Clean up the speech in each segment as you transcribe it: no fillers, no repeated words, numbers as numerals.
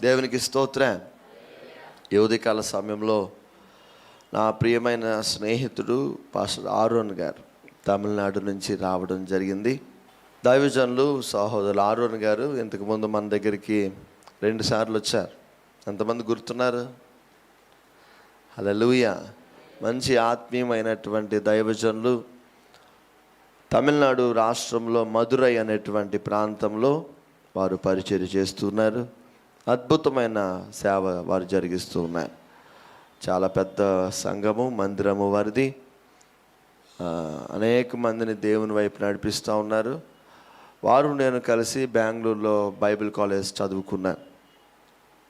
దేవునికి స్తోత్రం. ఈ ఉదయకాల సమయంలో నా ప్రియమైన స్నేహితుడు పాస్టర్ ఆరోన్ గారు తమిళనాడు నుంచి రావడం జరిగింది. దైవజనులు సహోదరులు ఆరోన్ గారు ఇంతకుముందు మన దగ్గరికి 2 సార్లు వచ్చారు. ఎంతమంది గుర్తున్నారు? హల్లెలూయా. మంచి ఆత్మీయమైనటువంటి దైవజనులు. తమిళనాడు రాష్ట్రంలో మదురై అనేటువంటి ప్రాంతంలో వారు పరిచర్య చేస్తున్నారు. అద్భుతమైన సేవ వారు జరిగిస్తూ ఉన్నారు. చాలా పెద్ద సంఘము, మందిరము వారిది. అనేక మందిని దేవుని వైపు నడిపిస్తూ ఉన్నారు. వారు నేను కలిసి బెంగళూరులో బైబిల్ కాలేజ్ చదువుకున్నాను.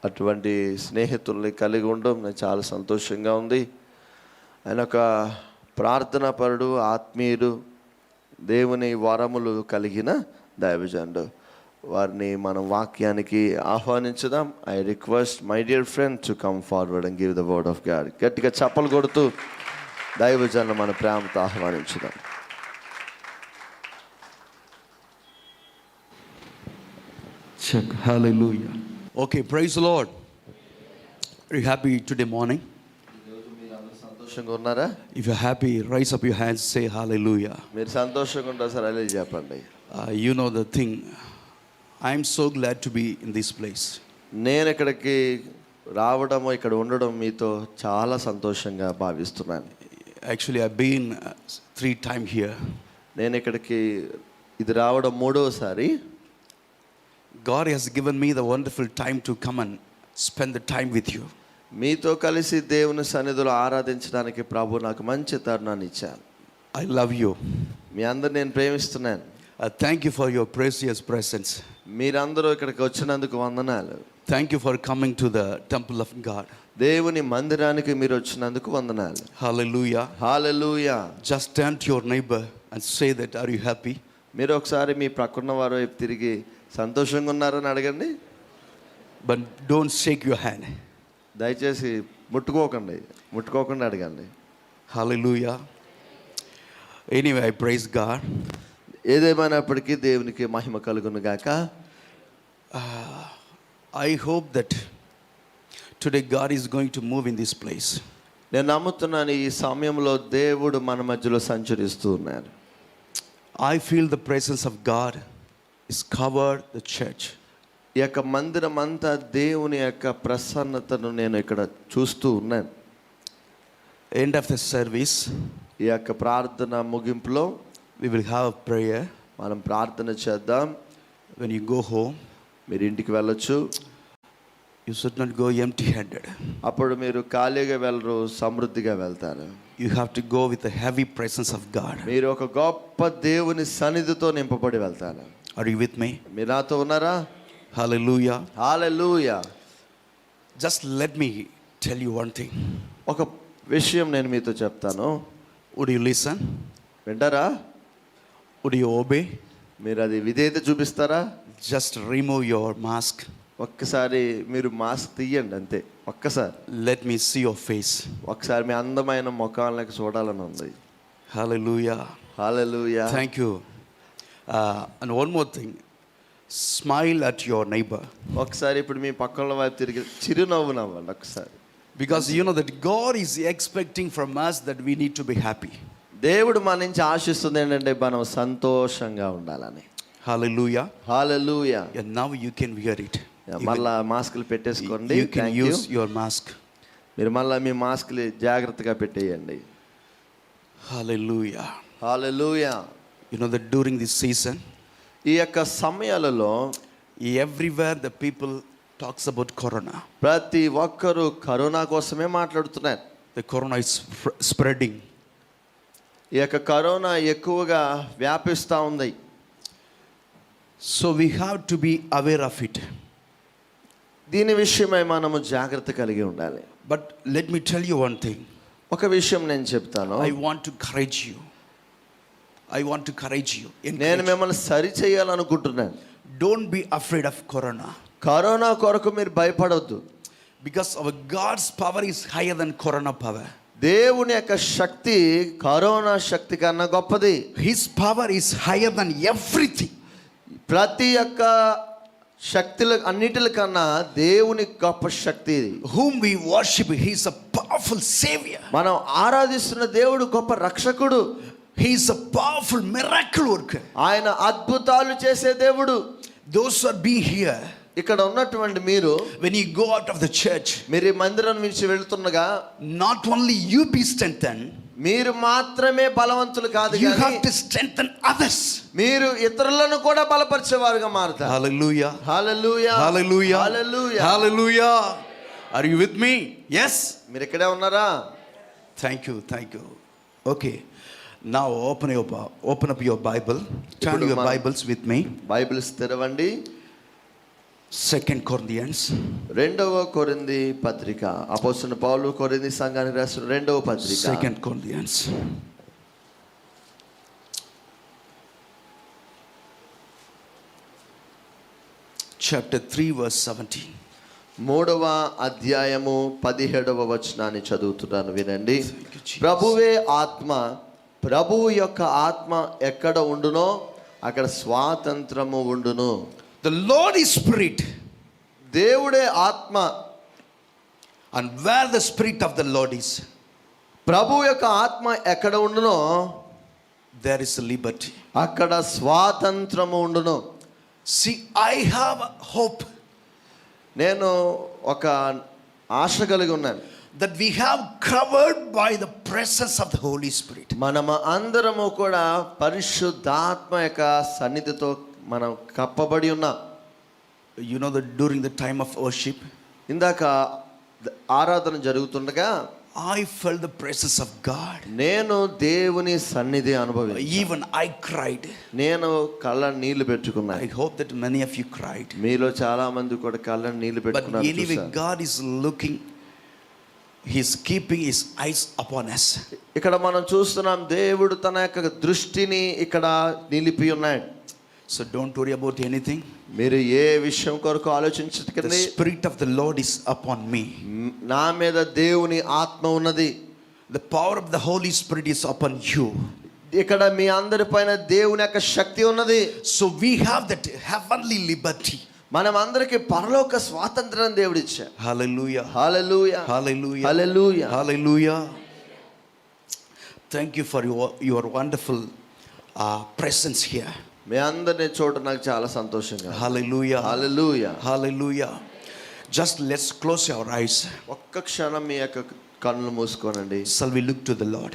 అటువంటి స్నేహితుల్ని కలిగి ఉండడం నాకు చాలా సంతోషంగా ఉంది. ఆయన ఒక ప్రార్థనాపరుడు, ఆత్మీయుడు, దేవుని వరములు కలిగిన దైవజనుడు. వారిని మనం వాక్యానికి ఆహ్వానించుదాం. I request my dear friend to come forward and give the word of God. గట్టిగా చప్పలు కొడుతూ దైవజనులు మన ప్రేమతో ఆహ్వానించుదాం. Check. Hallelujah. Okay, praise the Lord. Are you happy today morning? సంతోషంగా ఉన్నారా? If you're happy, raise up your hands, say hallelujah. మీరు సంతోషంగా ఉంటారు సార్, అలా చెప్పండి. You know the thing, I am so glad to be in this place. నేను ఇక్కడికి రావడము, ఇక్కడ ఉండడం మీతో చాలా సంతోషంగా భావిస్తున్నాను. Actually, I've been 3 times here. నేను ఇక్కడికి ఇది రావడం 3వసారి. God has given me the wonderful time to come and spend the time with you. మీతో కలిసి దేవుని సన్నిధిలో ఆరాధించడానికి ప్రభు నాకు మంచి తరుణాన్ని ఇచ్చారు. I love you. మీ అందరు నేను ప్రేమిస్తున్నాను. Thank you for your precious presence. మీరందరూ ఇక్కడికి వచ్చినందుకు వందనాలు. Thank you for coming to the temple of God. దేవుని మందిరానికి మీరు వచ్చినందుకు వందనాలు. Hallelujah. Hallelujah. Just turn to your neighbor and say that, are you happy? మీరు ఒకసారి మీ ప్రక్కన వారు వైపు తిరిగి సంతోషంగా ఉన్నారని అడగండి. But don't shake your hand. దయచేసి ముట్టుకోకుండా అడగండి. Hallelujah. Anyway, I praise God. ఏదేమైనప్పటికీ దేవునికి మహిమ కలుగును గాక. I hope that today God is going to move in this place. నేను నమ్ముతున్నాను ఈ సమయంలో దేవుడు మన మధ్యలో సంచరిస్తూ ఉన్నారు. I feel the presence of God is covered the church. ఈ యొక్క మందిరం అంతా దేవుని యొక్క ప్రసన్నతను నేను ఇక్కడ చూస్తూ ఉన్నాను. End of the service, ఈ యొక్క ప్రార్థన ముగింపులో we will have a prayer. మనం ప్రార్థన చేద్దాం. When you go home, మీరు ఇంటికి వెళ్ళొచ్చు. you should not go empty handed. అప్పుడు మీరు ఖాళీగా వెళ్ళరు, సమృద్ధిగా వెళ్తారు. You have to go with the heavy presence of God. మీరు ఒక గొప్ప దేవుని సన్నిధితో నింపబడి వెళ్తారు. Are you with me? మీరు నాతో ఉన్నారా? Hallelujah. Hallelujah. Just let me tell you one thing. ఒక విషయం నేను మీతో చెప్తాను. Would you listen? వింటారా? Would you obey? మీరు అది విధేయత చూపిస్తారా? Just remove your mask. ఒక్కసారి మీరు మాస్క్ తీయండి, అంతే. ఒక్కసారి Let me see your face. ఒకసారి మీ అందమైన ముఖాలకు చూడాలని ఉంది. Hallelujah. Hallelujah. Thank you. And one more thing. Smile at your neighbor. ఒకసారి ఇప్పుడు మీ పక్కన వైపు తిరిగి చిరునవ్వు నవ్వండి ఒకసారి. Because you know that God is expecting from us that we need to be happy. దేవుడు మన నుంచి ఆశిస్తుంది ఏంటంటే మనం సంతోషంగా ఉండాలని. Hallelujah. Hallelujah. And now you can wear it. మళ్ళా మాస్కులు పెట్టేసుకోండి. You can use your mask. మీరు మళ్ళా మీ మాస్కులు జాగ్రత్తగా పెట్టేయండి. Hallelujah. Hallelujah. You know that during this season, ఈ యొక్క సమయాలలో everywhere the people talks about corona. ప్రతి ఒక్కరూ కరోనా కోసమే మాట్లాడుతున్నారు. The corona is spreading. ఈ యొక్క కరోనా ఎక్కువగా వ్యాపిస్తూ ఉంది. So we have to be aware of it. దీని విషయమై మనము జాగ్రత్త కలిగి ఉండాలి. But let me tell you one thing. ఒక విషయం నేను చెప్తాను. I want to encourage you. నేను మిమ్మల్ని సరి చేయాలనుకుంటున్నాను. Don't be afraid of corona. Corona కొరకు మీరు భయపడొద్దు. Because our God's power is higher than corona power. దేవుని యొక్క శక్తి కరోనా శక్తి కన్నా గొప్పది. His power is higher than everything. ప్రతి ఒక్క శక్తుల అన్నిటికన్నా దేవుని గొప్ప శక్తి ఇది. whom we worship, he is a powerful savior. మనం ఆరాధిస్తున్న దేవుడు గొప్ప రక్షకుడు. He is a powerful miracle worker. ఆయన అద్భుతాలు చేసే దేవుడు. Those who are being here, ఇక్కడ ఉన్నటువంటి మీరు, when you go out of the church, మీరు ఈ మందిరం నుంచి వెళ్తుండగా not only you be strengthened, మీరు మాత్రమే బలవంతులు కాదు, you కానీ have to strengthen others. మీరు ఇతరులను కూడా బలపరిచేవారుగా మారుతారు. Hallelujah. Hallelujah, Hallelujah. Hallelujah, Hallelujah. Are you with me? Yes. మీరు ఇక్కడే ఉన్నారా? Thank you. Okay. Now open up your Bible. Turn your Bibles with me. Bibles తెరవండి. 2 Corinthians. 2వ కొరింథీ పత్రిక. అపోస్తలుడైన పౌలు కొరింథీ సంఘానికి రాసిన 2వ పత్రిక. 2 Corinthians. Chapter 3 verse 17. 3వ అధ్యాయము 17వ వచనాన్ని చదువుతున్నాను, వినండి. Thank you, Jesus. ప్రభువే ఆత్మ, ప్రభువు యొక్క ఆత్మ ఎక్కడ ఉండునో అక్కడ స్వాతంత్రము ఉండును. The Lord is spirit, దేవుడే ఆత్మ. and where the spirit of the Lord is, ప్రభువు యొక్క ఆత్మ ఎక్కడ ఉండునో there is liberty. అక్కడ స్వాతంత్రము ఉండును. See, I have hope నేను ఒక ఆశ కలిగి ఉన్నాను, that we have covered by the presence of the Holy Spirit. మనము అందరము కూడా పరిశుద్ధాత్మ యొక్క సన్నిధితో మనం కప్పబడి ఉన్నాం. You know that during the time of worship, ఇందాక ఆరాధన జరుగుతుండగా I felt the presence of God. నేను దేవుని సన్నిధి అనుభవించాను. Even I cried. నేను కళ్ళ నీళ్లు I పెట్టుకున్నాను. hope that many of you cried. మీలో చాలా మంది కూడా కళ్ళ నీళ్లు But పెట్టుకున్నారు. anyway, చూశాను. God is looking, He's keeping His eyes upon us. ఇక్కడ మనం చూస్తున్నాం, దేవుడు తన యొక్క దృష్టిని ఇక్కడ నిలిపి ఉన్నాడు. So don't worry about anything. మీరు ఏ విషయం కొరకు The ఆలోచించకండి. Spirit of the Lord is upon me. నా మీద దేవుని ఆత్మ ఉన్నది. The power of the Holy Spirit is upon you. ఇక్కడ మీ అందరి పైన దేవుని యొక్క శక్తి ఉన్నది. So we have that heavenly liberty. మనం అందరికి పరలోక స్వాతంత్రం దేవుడు ఇచ్చాడు. Hallelujah. Hallelujah, Hallelujah. Hallelujah. Hallelujah. Thank you for your wonderful presence here. మీ అందరిని చూడ నాకు చాలా సంతోషంగా. Hallelujah. Hallelujah. Hallelujah. Just let's close our eyes. ఒక్క క్షణం మీ యొక్క కన్నులు మూసుకోనండి. Shall we look to the Lord?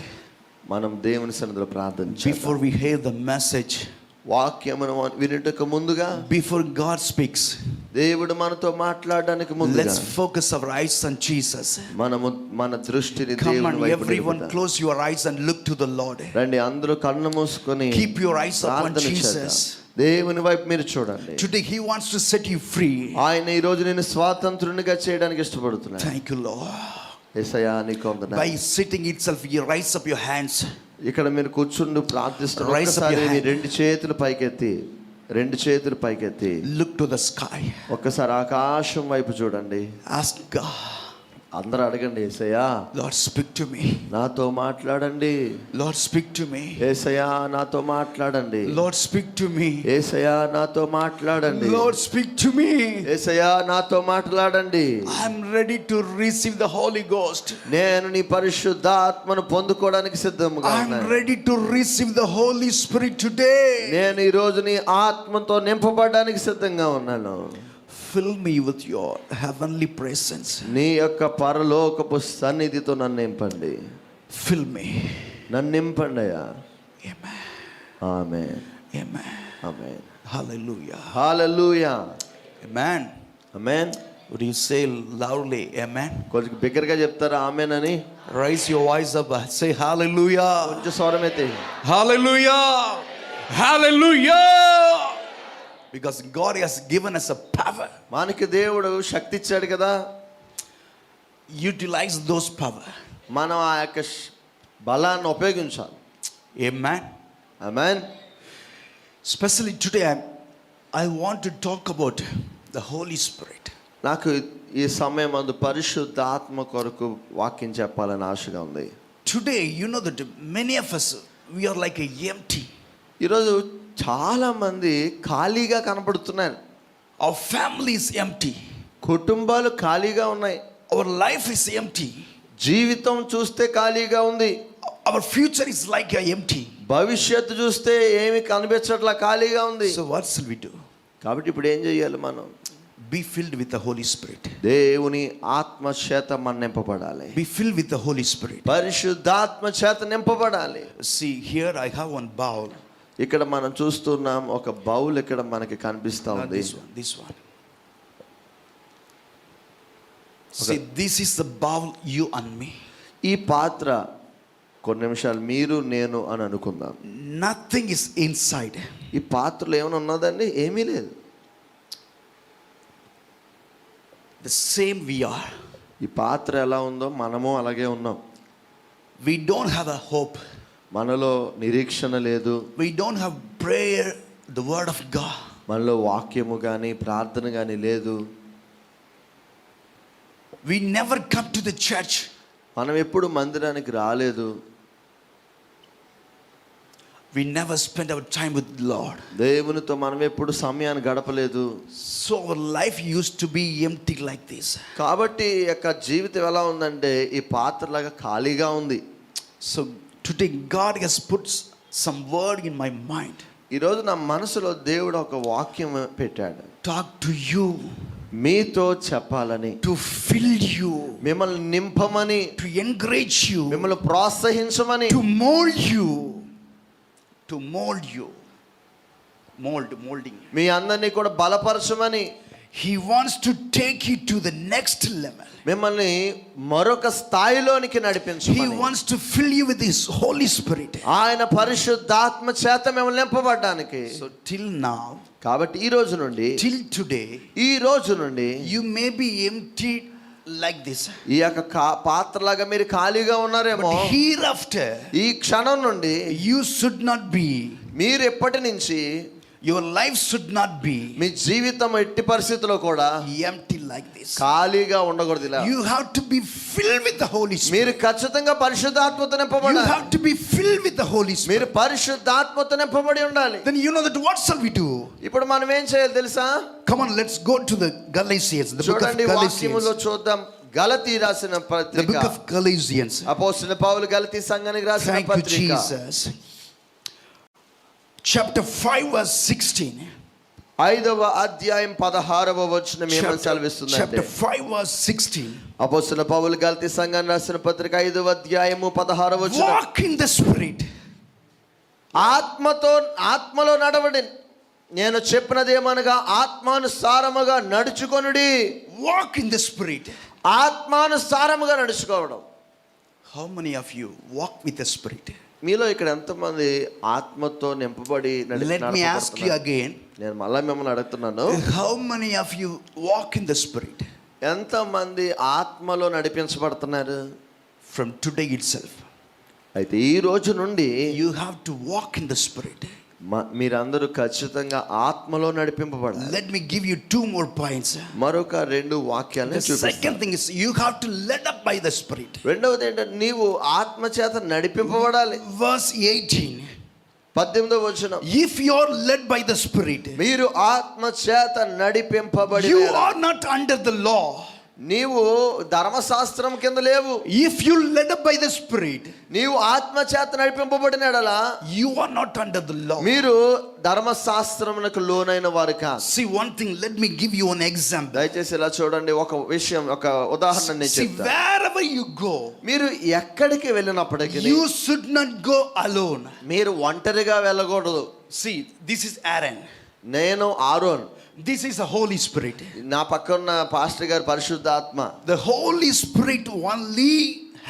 మనం దేవుని సన్నిధిలో ప్రార్థన చేద్దాం. Before we hear the message, వాక్యమును వినుటకు ముందుగా, before God speaks, దేవుడు మనతో మాట్లాడడానికి ముందుగా let's focus our eyes on Jesus. మనము మన దృష్టిని Come దేవుని on, వైపు everyone, నిలుపుదాం. close your eyes and look to the Lord. రండి, అందరూ కన్ను మూసుకొని Keep your eyes upon ప్రార్థన Jesus. చేద్దాం. దేవుని వైపు మీరు చూడండి. Today He wants to set you free. ఆయన ఈ రోజు నేను స్వాతంత్రునిగా చేయడానికి ఇష్టపడుతున్నాను. Thank you, Lord. యేసయ్యా నీకు వందనాలు. By sitting itself, you raise up your hands. ఇక్కడ మీరు కూర్చుండి ప్రార్థిస్తున్నారు. Raise up your ఒక్కసారి మీ hand. రెండు చేతులు పైకెత్తి Look to the sky. ఒక్కసారి ఆకాశం వైపు చూడండి. Ask God, అందరూ అడగండి, యేసయ్యా Lord, speak to me. నాతో మాట్లాడండి. Lord, speak to me. యేసయ్యా నాతో మాట్లాడండి. Lord, speak to me. యేసయ్యా నాతో మాట్లాడండి. Lord, speak to me. యేసయ్యా నాతో మాట్లాడండి. I'm ready to receive the Holy Ghost. నేను నీ పరిశుద్ధాత్మను పొందుకోవడానికి సిద్ధంగా I'm ఉన్నాను. ready to receive the Holy Spirit today. నేను ఈ రోజు నీ ఆత్మతో నింపబడడానికి సిద్ధంగా ఉన్నాను. Fill me with your heavenly presence. నీ యొక్క పరలోకపు సన్నిధితో నన్ను నింపండి. Fill me. నన్ను నింపండి అయ్యా. Amen. Amen, Amen. Amen. Hallelujah. Hallelujah, Amen. Amen. Would you say loudly, Amen? కొంచెం బిగ్గరగా చెప్తారా ఆమేన్ అని? Raise your voice up. Say hallelujah. కొంచెం స్వరం ఎత్తి. Hallelujah. Hallelujah. Because God has given us a power. మనకి దేవుడు శక్తి ఇచ్చాడు కదా. Utilize those power. మనం ఆ యొక్క బలాన్ని ఉపయోగించాలి. Amen. Amen. Especially today, I want to talk about the Holy Spirit. నాకు ఈ సమయం అందు పరిశుద్ధాత్మ కొరకు వాక్యం చెప్పాలని ఆశగా ఉంది. Today, you know that many of us, we are like a empty. ఈరోజు చాలా మంది ఖాళీగా కనపడుతున్నారు. Our family is empty. కుటుంబాలు ఖాళీగా ఉన్నాయి. Our life is empty. జీవితం చూస్తే ఖాళీగా ఉంది. Our future is like empty. భవిష్యత్తు చూస్తే ఏమి కనిపించట్లా, ఖాళీగా ఉంది. So what shall we do? కాబట్టి ఇప్పుడు ఏం చేయాలి మనం? Be filled with the Holy Spirit. దేవుని ఆత్మ చేత మనం నింపబడాలి. Be filled with the Holy Spirit. పరిశుద్ధాత్మ చేత నింపబడాలి. See, here I have one bowl. ఇక్కడ మనం చూస్తున్నాం ఒక బౌల్ ఇక్కడ మనకి కనిపిస్తా ఉంది. This one. See, this is the bowl, you and me. ఈ పాత్ర కొన్ని నిమిషాలు మీరు నేను అని అనుకుందాం. Nothing is inside. ఈ పాత్రలో ఏమైనా ఉన్నదండి? ఏమీ లేదు. The same we are. ఈ పాత్ర ఎలా ఉందో మనము అలాగే ఉన్నాం. We don't have a hope. మనలో నిరీక్షణ లేదు. We don't have prayer, the word of God. మనలో వాక్యము కానీ ప్రార్థన కానీ లేదు. We never come to the church. మనం ఎప్పుడు మందిరానికి రాలేదు. We never spend our time with the Lord. దేవునితో మనం ఎప్పుడు సమయాన్ని గడపలేదు. So our life used to be empty like this. కాబట్టి యొక్క జీవితం ఎలా ఉందంటే ఈ పాత్రలాగా ఖాళీగా ఉంది. So today God has put some word in my mind. ఈరోజు నా మనసులో దేవుడు ఒక వాక్యం పెట్టాడు. Talk to you. మీతో చెప్పాలని, To fill you. మిమ్మల్ని నింపమని, To encourage you. మిమ్మల్ని ప్రోత్సహించమని, To mold you. To mold you. Molding. మీ అందరినీ కూడా బలపరచమని, He wants to take you to the next level. మిమ్మల్ని మరొక స్థాయిలోనికి He నడిపించమని, wants to fill you with His Holy Spirit. ఆయన పరిశుద్ధాత్మ చేత మిమ్మల్ని నింపబడడానికి. So till now, కాబట్టి ఈ రోజు నుండి, till today, ఈ రోజు నుండి you may be empty like this. ఈ యొక్క పాత్రలాగా మీరు ఖాళీగా ఉన్నారేమో. But hereafter, ఈ క్షణం నుండి you should not be. మీరు ఎప్పటి నుంచి Your life should not be మీ జీవితం ఎట్టి పరిస్థితిలో కూడా empty like this. ఖాళీగా ఉండకూడదు. ఇలా You have to be filled with the Holy Spirit. మీరు ఖచ్చితంగా పరిశుద్ధాత్మతో You నింపబడాలి. have to be filled with the Holy Spirit. మీరు పరిశుద్ధాత్మతో నింపబడి ఉండాలి. Then you know that what shall we do? ఇప్పుడు మనం ఏం చేయాలి తెలుసా? Come on, let's go to the Galatians, the book of చూడండి, వాక్యములో Galatians. చూద్దాం. గలతీ రాసిన The పత్రిక, book of Galatians. అపోస్తలుడైన పౌలు గలతీ సంఘానికి రాసిన Thank you, పత్రిక, Jesus. Chapter 5 verse 16. 5వ అధ్యాయం 16వ వచనం ఏమని సెలవిస్తుందంటే, Chapter 5 verse 16. అపోస్తలుడైన పౌలు గలతీ సంఘానికి రాసిన పత్రిక 5వ అధ్యాయము 16వ వచనం, Walk in the Spirit. ఆత్మలో నడవడి. నేను చెప్పినదేమనగా ఆత్మానుసారముగా నడుచుకొనుడి. Walk in the Spirit. ఆత్మానుసారముగా నడుచుకోవడం. How many of you walk with the Spirit? మీలో ఇక్కడ ఎంతమంది ఆత్మతో నింపబడి Let me ask you again. నేను మళ్ళా మిమ్మల్ని అడుగుతున్నాను, How many of you walk in the Spirit? ఎంతమంది ఆత్మలో నడిపించబడుతున్నారు? From today itself, అయితే ఈ రోజు నుండి you have to walk in the Spirit. మీరందరూ ఖచ్చితంగా ఆత్మలో నడిపింపబడాలి. Let me give you two more points. మరొక 2 వాక్యాలను The చూపిస్తాను. second thing is you have to led up by the Spirit. రెండవది ఏంటంటే నీవు ఆత్మ చేత నడిపింపబడాలి. Verse 18. 18వ వచనం, If you are led by the Spirit, మీరు ఆత్మ చేత నడిపింపబడి, you are not under the law. నీవు ధర్మశాస్త్రం కింద లేవు. If you led up by the Spirit, నీవు ఆత్మ చేత నడిపింపబడిన యెడల you are not under the law. మీరు ధర్మశాస్త్రమునకు లోనైన వారు కాదు. See one thing, let me give you an example. దయచేసి ఇలా చూడండి, ఒక విషయం, ఒక ఉదాహరణ నేను See, చెప్తాను. wherever you go, మీరు ఎక్కడికి వెళ్ళినప్పటికీ you should not go alone. మీరు ఒంటరిగా వెళ్ళకూడదు. See, this is Aaron. నేను Aaron, This is the Holy Spirit. నా పక్కన పాస్టర్ గారు పరిశుద్ధాత్మ. The Holy Spirit only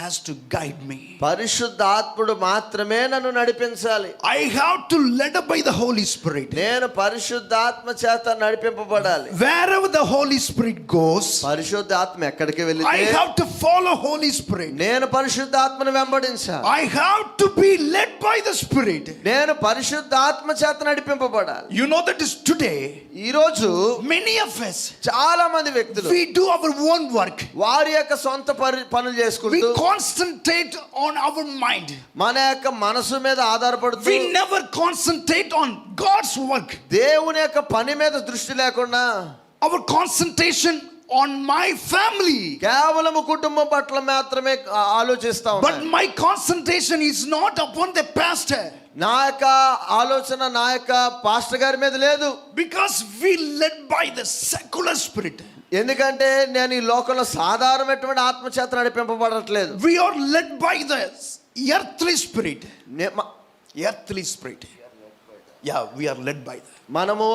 has to guide me. పరిశుద్ధాత్ముడు మాత్రమే నన్ను నడిపించాలి. I have to led up by the Holy Spirit. నేను పరిశుద్ధాత్మ చేత నడిపింపబడాలి. Wherever the Holy Spirit goes, పరిశుద్ధాత్మ ఎక్కడికి I వెళితే have to follow Holy Spirit. నేను పరిశుద్ధాత్మను వెంబడించాలి. I have to be led by the Spirit. నేను పరిశుద్ధాత్మ చేత నడిపింపబడాలి. You know that is today, ఈ రోజు many of us, చాలా మంది వ్యక్తులు we do our own work. వారి యొక్క సొంత పనులు We చేసుకుంటూ concentrate on our mind. మన యొక్క మనసు మీద ఆధారపడుతూ We never concentrate on God's work. దేవుని యొక్క పని మీద దృష్టి లేకుండా our concentration on my family. కేవలం కుటుంబం పట్ల మాత్రమే ఆలోచిస్తా But ఉన్నాను. my concentration is not upon the pastor. నా యొక్క ఆలోచన నా యొక్క పాస్టర్ గారి మీద లేదు. Because we led by the secular spirit. ఎందుకంటే నేను ఈ లోకంలో సాధారణమైనటువంటి ఆత్మచేత నడిపింపబడట్లేదు. We are led by the earthly spirit. Earthly spirit. Yeah, we are led by that. మనము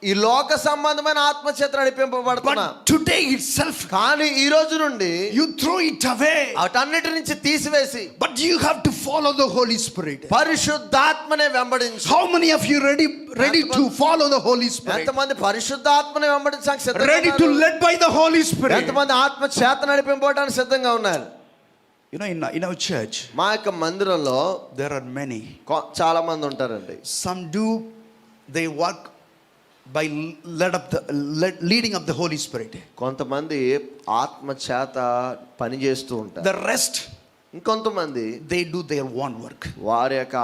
ఈ లోక సంబంధమైన ఆత్మచేత నడిపింపబడుతున్నాం. But today itself, కానీ ఈ రోజు నుండి you throw it away. వాటన్నిటి నుంచి తీసివేసి But you have to follow the Holy Spirit. పరిశుద్ధాత్మనే వెంబడించు. How many of you ready to follow the Holy Spirit? ఎంతమంది పరిశుద్ధాత్మనే వెంబడించడానికి సిద్ధంగా Ready to ఉన్నారు? led by the Holy Spirit. ఎంతమంది ఆత్మచేత నడిపింపబడడానికి సిద్ధంగా ఉన్నారు? You know, in our church, మా యొక్క మందిరంలో there are many. చాలా మంది ఉంటారండి. Some do, they work by leading of the Holy Spirit. కొంతమంది ఆత్మచేత పని చేస్తూ ఉంటారు. The rest, ఇంకొంతమంది they do their own work. వారి యొక్క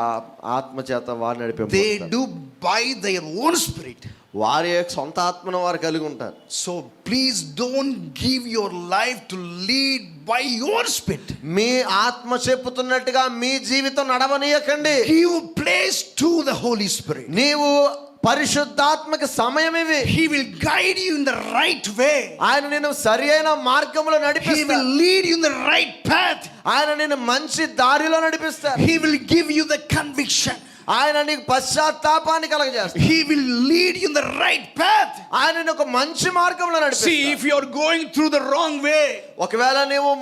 ఆత్మచేత వారు They నడిపింపబడతారు. do by their own spirit. వారి యొక్క సొంత ఆత్మను వారు కలిగి ఉంటారు. So please don't give your life to lead by your spirit. మీ ఆత్మ చెప్పుతున్నట్టుగా మీ జీవితం నడవనీయకండి. Give place to the Holy Spirit. నీవు పరిశుద్ధాత్మక సమయం ఇవి. He will guide you in the right way. ఆయన నిన్ను సరి అయిన మార్గంలో He నడిపిస్తారు. will lead you in the right path. ఆయన నిన్ను మంచి దారిలో నడిపిస్తారు. He will give you the conviction. ఆయన నీకు పశ్చాత్తాపాన్ని కలగజేస్తారు. He will lead you in the right path. ఆయన నిన్ను ఒక మంచి మార్గంలో See, నడిపిస్తారు. if you are going through the wrong way, ఒకవేళ నీవు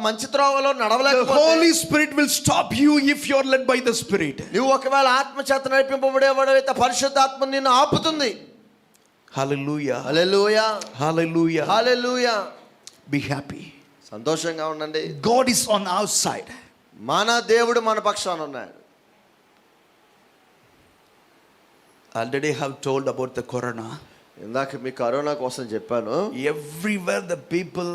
మంచి త్రోవలో the నడవలేకపోతే Holy Spirit will stop you if you are led by the Spirit. నువ్వు ఒకవేళ ఆత్మచేత నడిపింపబడేవాడైతే పరిశుద్ధాత్మ నిన్ను ఆపుతుంది. Hallelujah. Hallelujah, Hallelujah. Hallelujah. Be happy. సంతోషంగా ఉండండి. God is on our side. మన దేవుడు మన పక్షాన ఉన్నాడు. Already have told about the corona. ఇందాక మీ కరోనా కోసం చెప్పాను. Everywhere the people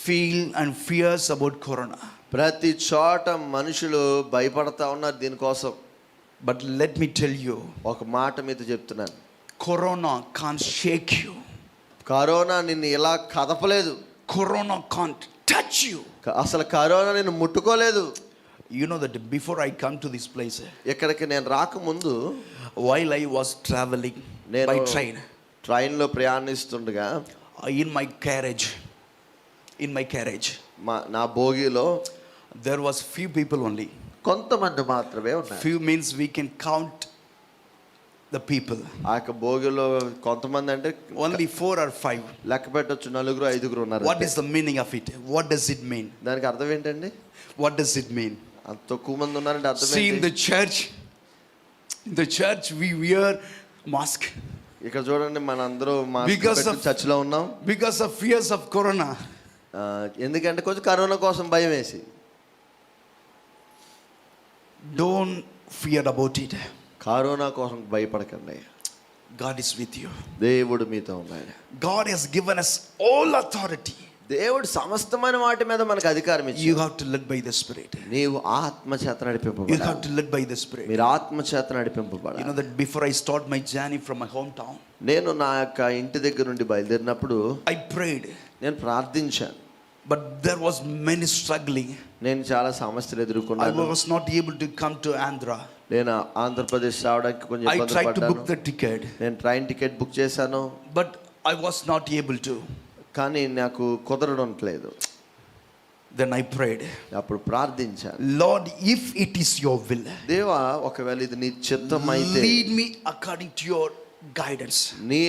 feel and fears about corona. ప్రతి చోట మనుషులు భయపడతా ఉన్నారు దీనికోసం. But let me tell you, ఒక మాట మీతో చెప్తున్నాను. corona can't shake you. Corona నిన్ను ఇలా కదపలేదు. Corona can't touch you. అసలు కరోనా నిన్ను ముట్టుకోలేదు. You know that before I come to this place, ఇక్కడికి నేను రాకముందు while I was traveling by train, ట్రైన్లో ప్రయాణిస్తుండగా in my carriage, నా బోగిలో there was few people only. కొంతమంది మాత్రమే ఉన్నారు. Few means we can count the people. ఆ యొక్క బోగిలో కొంతమంది అంటే Only 4 or 5. లెక్క పెట్టొచ్చు, 4 5 ఉన్నారు. What is the meaning of it? What does it mean? దానికి అర్థం ఏంటండి? What does it mean? అంత తక్కువ మంది ఉన్నారంటే అర్థం See, in ఏంటి? the church we wear mask ఇక్కడ చూడండి మనందరూ Because of- చర్చిలో ఉన్నాం. because of fears of corona. ఎందుకంటే కొంచెం కరోనా కోసం భయం వేసి. Don't fear about it. Corona కోసం భయపడకండి. God is with you. దేవుడు మీతో ఉన్నాడు. God has given us all authority. దేవుడు సమస్తమైన వాటి మీద మనకు అధికారం You ఇచ్చాడు. have to lead by the Spirit. నీవు ఆత్మ చేత You have నడిపింపబడాలి. to lead by the Spirit. మీరు ఆత్మ చేత You know నడిపింపబడాలి. that before I start my journey from my hometown, నేను నా యొక్క ఇంటి దగ్గర నుండి బయలుదేరినప్పుడు I prayed, నేను ప్రార్థించాను. but there was many struggling. నేను చాలా సమస్యలు I ఎదుర్కొన్నాను. was not able to come to Andhra. నేను ఆంధ్రప్రదేశ్ రావడానికి కొంచెం I ఇబ్బంది tried to book పడ్డాను. the ticket, నేను ట్రైన్ టికెట్ బుక్ చేశాను, but I was not able to. కానీ నాకు కుదరడంలేదు. Then I prayed, అప్పుడు ప్రార్థించాను, Lord, if it is your will, దేవా ఒకవేళ ఇది నీ చిత్తం అయితే lead me according to your guidance. నీ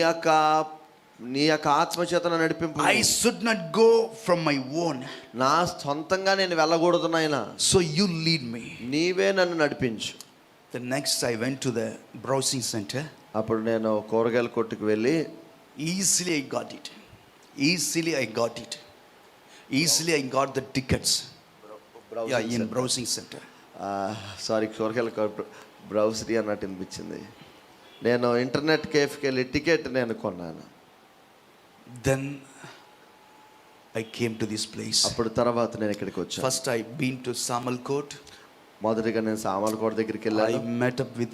యొక్క ఆత్మచేతన నడిపింపు. I should not go from my own. నా సొంతంగా నేను వెళ్ళకూడదు నాయనా, So you lead me. నీవే నన్ను నడిపించు. The next I went to the browsing center. అప్పుడు నేను కూరగాయల కొట్టుకు వెళ్ళి Easily I got it. Easily I got the tickets. Yeah, in browsing center. Sorry కూరగాయల బ్రౌసరీ అన్నట్టు అనిపించింది. నేను ఇంటర్నెట్ కేఫ్కి వెళ్ళి టికెట్ నేను కొన్నాను. Then I came to this place. అప్పుడు తర్వాత నేను ఇక్కడికి వచ్చాను. First I been to Samalkot. మొదటిగా నేను సామర్లకోట దగ్గరికి I వెళ్ళాను. met up with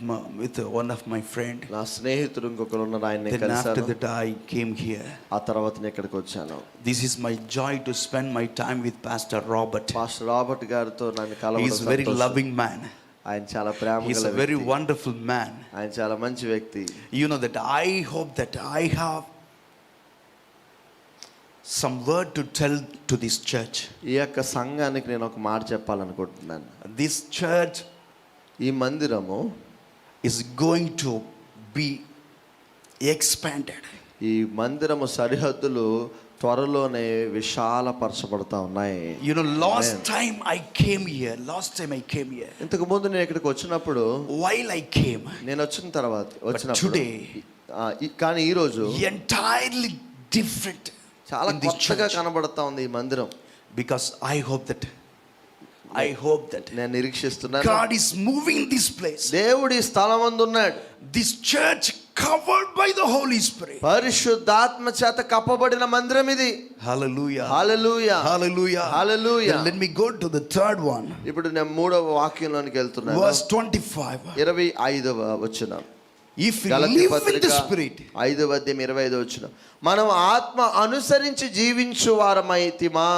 one of my friend. నా స్నేహితుడు ఇంకొకరు ఉన్నారు, ఆయన Then after కలిసాను. that I came here. ఆ తర్వాత నేను ఇక్కడికి వచ్చాను. This is my joy to spend my time with Pastor Robert. Pastor Robert గారితో నన్ను He కలవడం is a very సంతోషం. loving man. ఆయన చాలా ప్రేమ He is గల a very వ్యక్తి. wonderful man. ఆయన చాలా మంచి వ్యక్తి. You know that I hope that I have some word to tell to this church. ఈ యొక్క సంఘానికి నేను ఒక మాట చెప్పాలనుకుంటున్నాను. This church ఈ మందిరము is going to be expanded. ఈ మందిరము సరిహద్దులు త్వరలోనే విశాలపరచబడతా ఉన్నాయి. You know, last Amen. time I came here, ఇంతకు ముందు నేను ఇక్కడికి వచ్చినప్పుడు, while I came, నేను వచ్చిన తర్వాత వచ్చినప్పుడు today, కానీ ఈ రోజు entirely different చాలా in this కొత్తగా church. కనబడతా ఉంది ఈ మందిరం. Because I hope that నేను నిరీక్షిస్తున్నాను, God is moving this place. దేవుడు ఈ స్థలమందు ఉన్నాడు. This church covered by the Holy Spirit. పరిశుద్ధాత్మ చేత కప్పబడిన మందిరం ఇది. Hallelujah. Hallelujah, Hallelujah. Hallelujah. Then let me go to the third one. ఇప్పుడు నేను మూడవ వాక్యంలోనికి వెళ్తున్నాను. Verse 25. 25వ వచనం. If we live in the Spirit, 5వ అధ్యాయం 25వ వచనం. మనం ఆత్మ అనుసరించి జీవించు వారమైతిమా,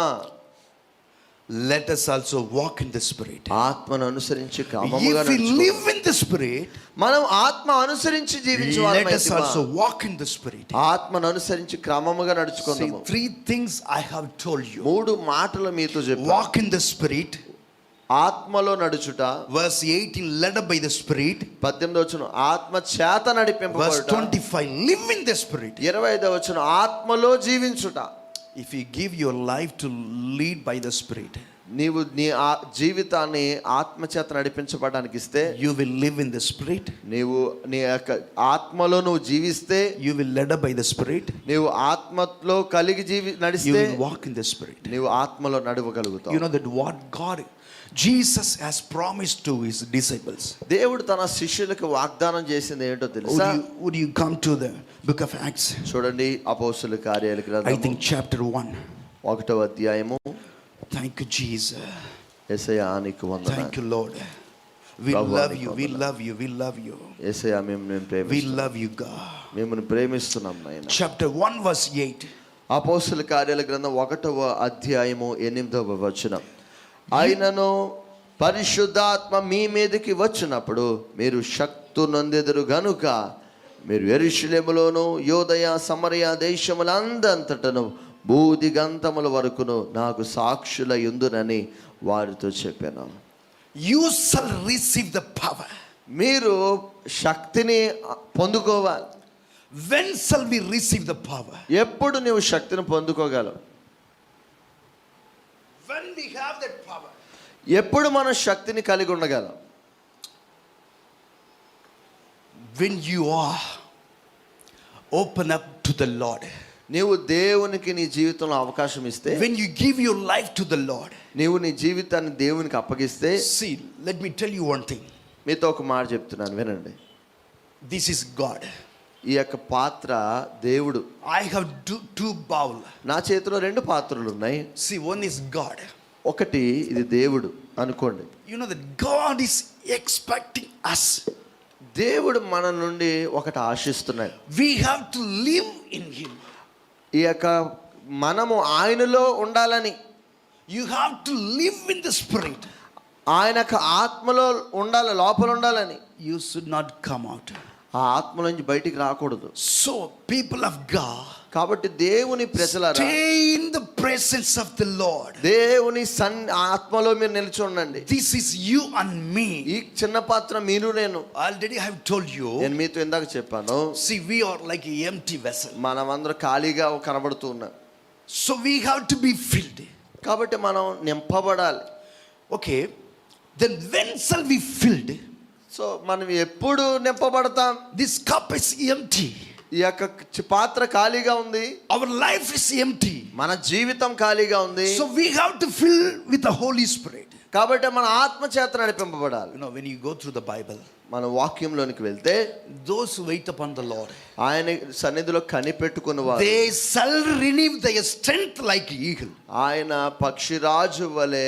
let us also walk in the Spirit. ఆత్మను అనుసరించి క్రమముగా If we నడుచుకో. live in the Spirit, మనం ఆత్మ అనుసరించి జీవించు let us వారమైతిమా, also walk in the Spirit. ఆత్మను అనుసరించి క్రమముగా See, నడుచుకుందాము. 3 things I have told you. 3 మాటలు మీతో చెప్పాను. Walk in the Spirit. ఆత్మలో నడుచుట. Verse 18, led by the Spirit. 18వ వచనం ఆత్మ చేత Verse నడిపింపబడుట. 25, live in the Spirit. 25వ వచనం ఆత్మలో జీవించుట. If you give your life to lead by the Spirit, నీవు నీ జీవితాన్ని ఆత్మ చేత నడిపించబడడానికి ఇస్తే, you will live in the Spirit. నీవు నీ యొక్క ఆత్మలో నువ్వు జీవిస్తే, You will led by the Spirit. నీవు ఆత్మలో కలిగి You నడిస్తే, will walk in the Spirit. నీవు ఆత్మలో నడవగలుగుతావు. You know that what Jesus has promised to his disciples. దేవుడు తన శిష్యులకు వాగ్దానం చేసింది ఏంటో తెలుసా? Would you come to the book of Acts? చూడండి, అపోస్తలుల కార్యాల I గ్రంథము think chapter 1. 1వ అధ్యాయము. Thank you, Jesus. యేసయ్యా నీకు వందనాలు. Thank you, Lord. We Prabhu, love you. We వందనాలు. love you. We love you. యేసయ్యా మేము We ప్రేమిస్తున్నాం. love you, God. మిమ్మల్ని ప్రేమిస్తున్నాం నాయన. Chapter 1, verse 8. అపోస్తలుల కార్యాల గ్రంథం 1వ అధ్యాయము 8వ వచనం. అయినను పరిశుద్ధాత్మ మీ మీదకి వచ్చినప్పుడు మీరు శక్తి నొందెదరు గనుక మీరు యెరూషలేములోను యోదయ సమరయ దేశములందంతటను భూదిగంతముల వరకును నాకు సాక్షుల యుందునని వారితో చెప్పాను. You shall receive the power. మీరు శక్తిని పొందుకోవాలి. When shall we receive the power? ఎప్పుడు నీవు శక్తిని పొందుకోగలవు? When we have that power. ఎప్పుడు మనం శక్తిని కలిగి ఉండగలం? When you are open up to the Lord. నీవు దేవునికి నీ జీవితంలో అవకాశం ఇస్తే, When you give your life to the Lord. నీవు నీ జీవితాన్ని దేవునికి అప్పగిస్తే, See, let me tell you one thing. మీతో ఒక మాట చెప్తున్నాను వినండి. This is God. ఈ యొక్క పాత్ర దేవుడు. I have two bowl. నా చేతిలో 2 పాత్రలు ఉన్నాయి. See, one is God. ఒకటి ఇది దేవుడు అనుకోండి. You know that God is expecting us. దేవుడు మన నుండి ఒకటి ఆశిస్తున్నాడు. We have to live in Him. ఈ యొక్క మనము ఆయనలో ఉండాలని. You have to live in the Spirit. ఆయన యొక్క ఆత్మలో ఉండాలి, లోపల ఉండాలని. You should not come out. ఆ ఆత్మ నుంచి బయటికి రాకూడదు. So, people of God, కాబట్టి దేవుని ప్రజలారా, stay in the presence of the Lord. దేవుని ఆత్మలో మీరు నిలిచి ఉండండి. This is you and me. ఈ చిన్న పాత్ర మీరు నేను. Already I have told you. నేను మీతో ఇందాక చెప్పాను, See, we are like an empty vessel. మనమందరం ఖాళీగా కనబడుతూ ఉన్నాం. So we have to be filled. కాబట్టి మనం నింపబడాలి. Okay. Then when shall we filled? So మనం ఎప్పుడు నింపబడతాం? This cup is empty. ఈ యొక్క పాత్ర ఖాళీగా ఉంది. Our life is empty. మన జీవితం ఖాళీగా ఉంది. So we have to fill with the Holy Spirit. కాబట్టి మన ఆత్మ చేత నడిపింపబడాలి. You know, when you go through the Bible, మన వాక్యంలోనికి వెళ్తే, those who wait upon the Lord, ఆయన సన్నిధిలో కనిపెట్టుకున్నవారు, they shall renew their strength like eagle. ఆయన పక్షిరాజు వలె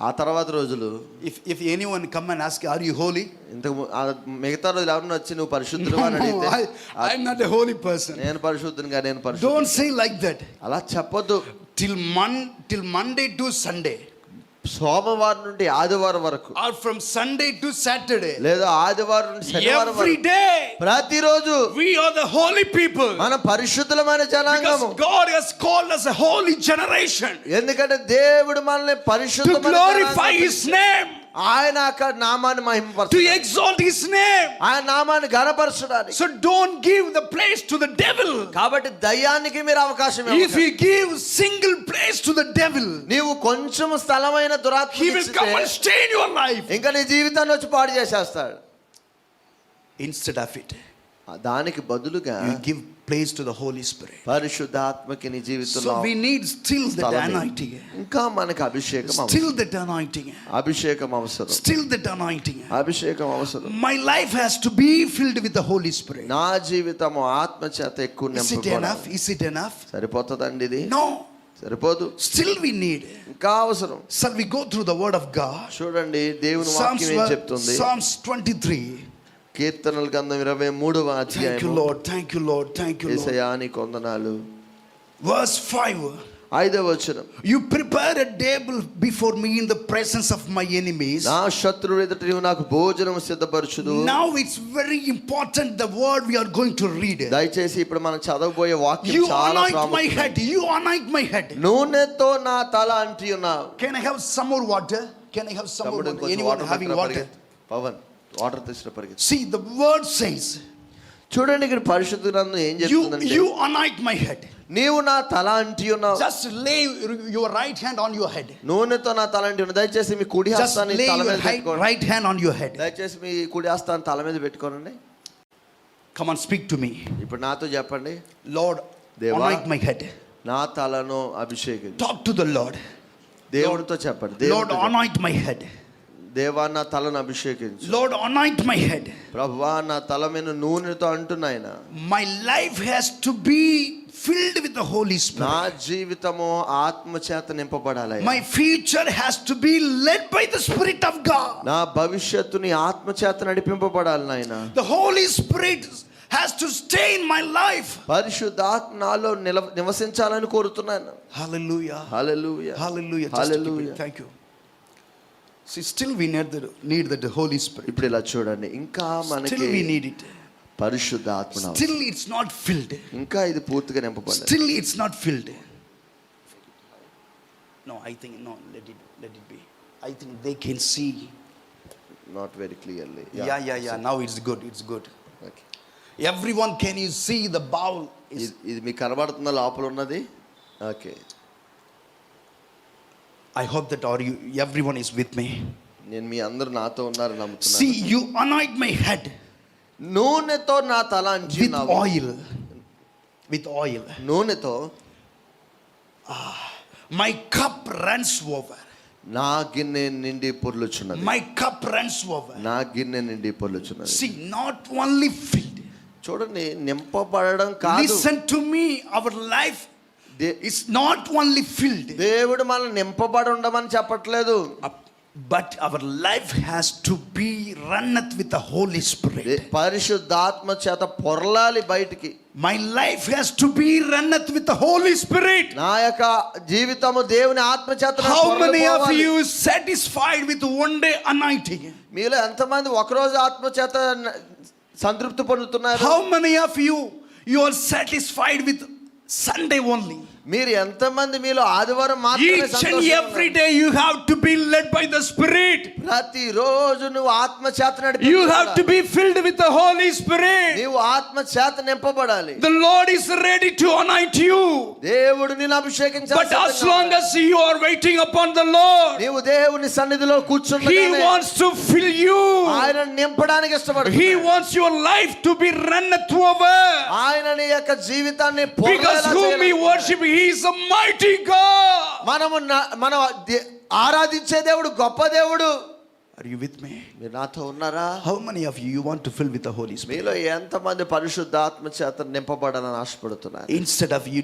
ఆ తర్వాత రోజులు If anyone come and ask, are you holy? మిగతా రోజులు ఎవరిని వచ్చి నువ్వు పరిశుద్ధుడు అని No, అడిగితే I'm not a holy person. నేను పరిశుద్ధునిగా నేను Don't పరిశుద్ధుడు say like that. అలా చెప్పొద్దు. Till Monday to Sunday, సోమవారం నుండి ఆదివారం వరకు or from Sunday to Saturday, లేదా ఆదివారం నుండి శనివారం every వరకు day, ప్రతిరోజు we are the holy people. మన పరిశుద్ధులమైన జనాంగము. Because God has called us a holy generation ఎందుకంటే దేవుడు మనల్ని to పరిశుద్ధమైన glorify జనాంగంగా His name, ఆయన అక్కడ నామాన్ని to మహిమపరచాలి, exalt His name. ఆయన నామాన్ని ఘనపరచడానికి. So don't give the place to the devil. కాబట్టి దయ్యానికి మీరు అవకాశం If ఇవ్వకండి. you give single place to the devil, నీవు కొంచెం స్థలమైన దురాత్మ he will come and stay in your life. ఇంకా నీ జీవితాన్ని వచ్చి పాడు చేసేస్తాడు. Instead of it, దానికి బదులుగా you give place to the Holy Spirit. పరిశుద్ధాత్మకి నీ జీవితంలో So we need still that స్థలం anointing. ఇంకా మనకి అభిషేకం అవసరం. Still that anointing. అభిషేకం అవసరం. Still that anointing. అభిషేకం అవసరం. My life has to be filled with the Holy Spirit. నా జీవితము ఆత్మ చేత ఎక్కువ Is it నింపబడాలి. enough? Is it enough? సరిపోతుందండి ఇది? No. సరిపోదు. Still we need. ఇంకా అవసరం. Shall we go through the word of God? చూడండి దేవుని వాక్యం ఏం చెప్తుంది. Psalms 23. కీర్తనల గ్రంథం 23వ Thank you, అధ్యాయం. Lord. Thank you, Lord. Thank you, Lord. యేసయ్యా నీకు వందనాలు. Verse 5. 5వ వచనం. You prepare a table before me in the presence of my enemies. నా శత్రువు ఎదుట నీవు నాకు భోజనం సిద్ధపరచుదు. Now it's very important the word we are going to read. దయచేసి ఇప్పుడు మనం చదవబోయే వాక్యం You చాలా anoint my ప్రాముఖ్యం. head. You anoint my head. నూనెతో నా తల అంటి ఉన్నావు. Can I have some more water? Can I have some more తమ్ముడు water? కొంచెం Anyone వాటర్ having పట్టుకురా water? పరిగెత్తు. పవన్ వాటర్ తీసుకురా పరిగెత్తు. See, the word says, చూడండి ఇక్కడ పరిశుద్ధ గ్రంథం ఏం చెప్తుందంటే you anoint my head. నీవు నా తల అంటి ఉన్నావు. Just lay your right hand on your head. నూనెతో నా తల అంటి ఉన్నావు. దయచేసి మీ కుడి Just హస్తాన్ని lay తల మీద your పెట్టుకోండి. right hand on your head. దయచేసి మీ కుడి హస్తాన్ని తల మీద పెట్టుకోనండి. Come on, speak to me. ఇప్పుడు నాతో చెప్పండి. Lord, దేవా, anoint my head. నా తలను అభిషేకించు. Talk to the Lord. దేవునితో చెప్పండి. Lord, anoint my head. దేవా నా తలను అభిషేకించు. Lord, anoint my head. ప్రభువా నా తల మీద నూనెతో అంటున్నాయన. My life has to be filled with the Holy Spirit. నా జీవితము ఆత్మ చేత నింపబడాలి. My future has to be led by the Spirit of God. నా భవిష్యత్తుని ఆత్మ చేత నడిపింపబడాలి నాయన. The Holy Spirit has to stay in my life. పరిశుద్ధాత్మ నాలో నివసించాలని కోరుతున్నాను. Hallelujah. Hallelujah. Hallelujah. Just keep hallelujah. it. Thank you. See, still we need the Holy Spirit. ఇప్పుడు ఇలా చూడండి, ఇంకా మనకి Still we need it. పరిశుద్ధాత్మ అవసరం. Still it's not filled. ఇంకా ఇది పూర్తిగా నింపబడాలి. Still it's not filled. No, I think no. Let it be. I think they can see. Not very clearly. Yeah. Now it's good. It's good. Okay. Everyone, can you see the bowl? ఇది మీకు కనబడుతుందా లోపల ఉన్నది? Okay. I hope that everyone is with me. నేను మీ అందరూ నాతో ఉన్నారని నమ్ముతున్నాను. See, you anoint my head నూనెతో నా తల అంటి with ఉన్నావు. oil. With oil. నూనెతో My cup runs over. నా గిన్నె నిండి పొర్లుచున్నది. My cup runs over. నా గిన్నె నిండి పొర్లుచున్నది. See, not only filled. చూడండి, నింపబడడం కాదు. Listen to me. Our life is not only filled, దేవుడు మనం నింపబడి ఉండమని చెప్పట్లేదు. but our life has to be runneth with the Holy Spirit. పరిశుద్ధాత్మ చేత పొరలాలి బయటికి. My life has to be runneth with the Holy Spirit. నా యొక్క జీవితము దేవుని ఆత్మ చేత How many of you satisfied with one day anointing? మీలో ఎంతమంది ఒకరోజు ఆత్మ చేత సంతృప్తి పొందుతున్నారు? How many of you are satisfied with Sunday only? మీరు ఎంతమంది మీలో ఆదివారం మాత్రమే Each and సంతోషంగా every ఉన్నారు? day you have to be led by the Spirit. ప్రతిరోజు నువ్వు ఆత్మ చేత You have to నడిపించబడాలి. be filled with the Holy Spirit. నీవు ఆత్మ చేత నింపబడాలి. The Lord is ready to anoint you. దేవుడు నిన్ను అభిషేకించాలి. But as long as you are waiting upon the Lord, నీవు దేవుని సన్నిధిలో He కూర్చుండగానే wants to fill you. ఆయన నింపడానికి He ఇష్టపడుతున్నాడు. wants your life to be runneth over. ఆయన నీ యొక్క జీవితాన్ని Because పొందేలా whom we చేయాలనుకుంటున్నాడు. worship, He is a mighty God. మనం ఆరాధించే దేవుడు గొప్ప దేవుడు. Are you with me? మీరు నాతో ఉన్నారా? How many of you want to fill with the Holy Spirit? మీలో ఎంతమంది పరిశుద్ధాత్మ చేత నింపబడాలని ఆశపడుతున్నారు? Instead of you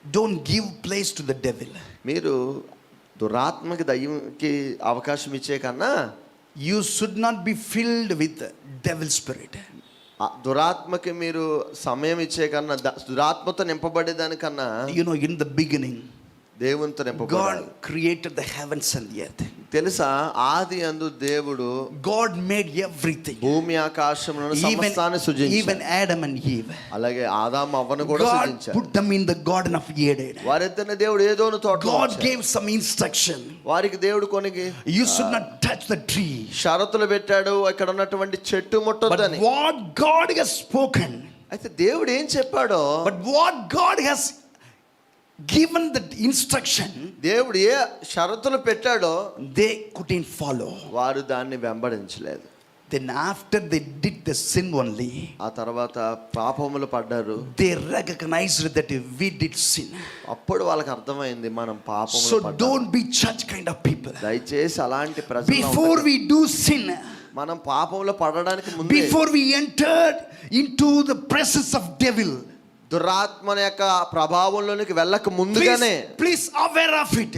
don't give place to the devil. మీరు దురాత్మకి దయ్యంకి అవకాశం ఇచ్చే కన్నా you should not be filled with devil spirit. ఆ దురాత్మకి మీరు సమయం ఇచ్చే కన్నా దురాత్మతో నింపబడేదానికన్నా You know, in the beginning, దేవునితో నింపబడాలి. God created the heavens and the earth. తెలుసా, ఆది యందు దేవుడు God made everything. భూమి ఆకాశములను సమస్తాన్ని Even సృజించాడు. Adam and Eve. అలాగే ఆదాము అవ్వను కూడా God సృజించాడు. put them in the Garden of Eden. వారిద్దరిని దేవుడు ఏదోను తోటలో God ఉంచాడు. gave some instruction. వారికి దేవుడు కొన్ని You should not touch the tree. షరతులు పెట్టాడు, ఇక్కడ ఉన్నటువంటి చెట్టు But ముట్టొద్దని. what God has spoken, అయితే దేవుడు ఏం చెప్పాడో, but what God has given the instruction, దేవుడు ఏ షరతులు పెట్టాడో they couldn't follow. వారు దాన్ని వెంబడించలేదు. Then after they did the sin only, ఆ తర్వాత పాపములు పడ్డారు. they recognized that we did sin. అప్పుడు వాళ్ళకి అర్థమైంది మనం పాపములు So పడ్డాము. don't be such kind of people. దయచేసి అలాంటి ప్రజలు Before we do sin, మనం పాపంలో పడడానికి ముందే, before we entered into the presence of devil, దురాత్మ యొక్క ప్రభావంలోనికి వెళ్ళక ముందుగానే please aware of it.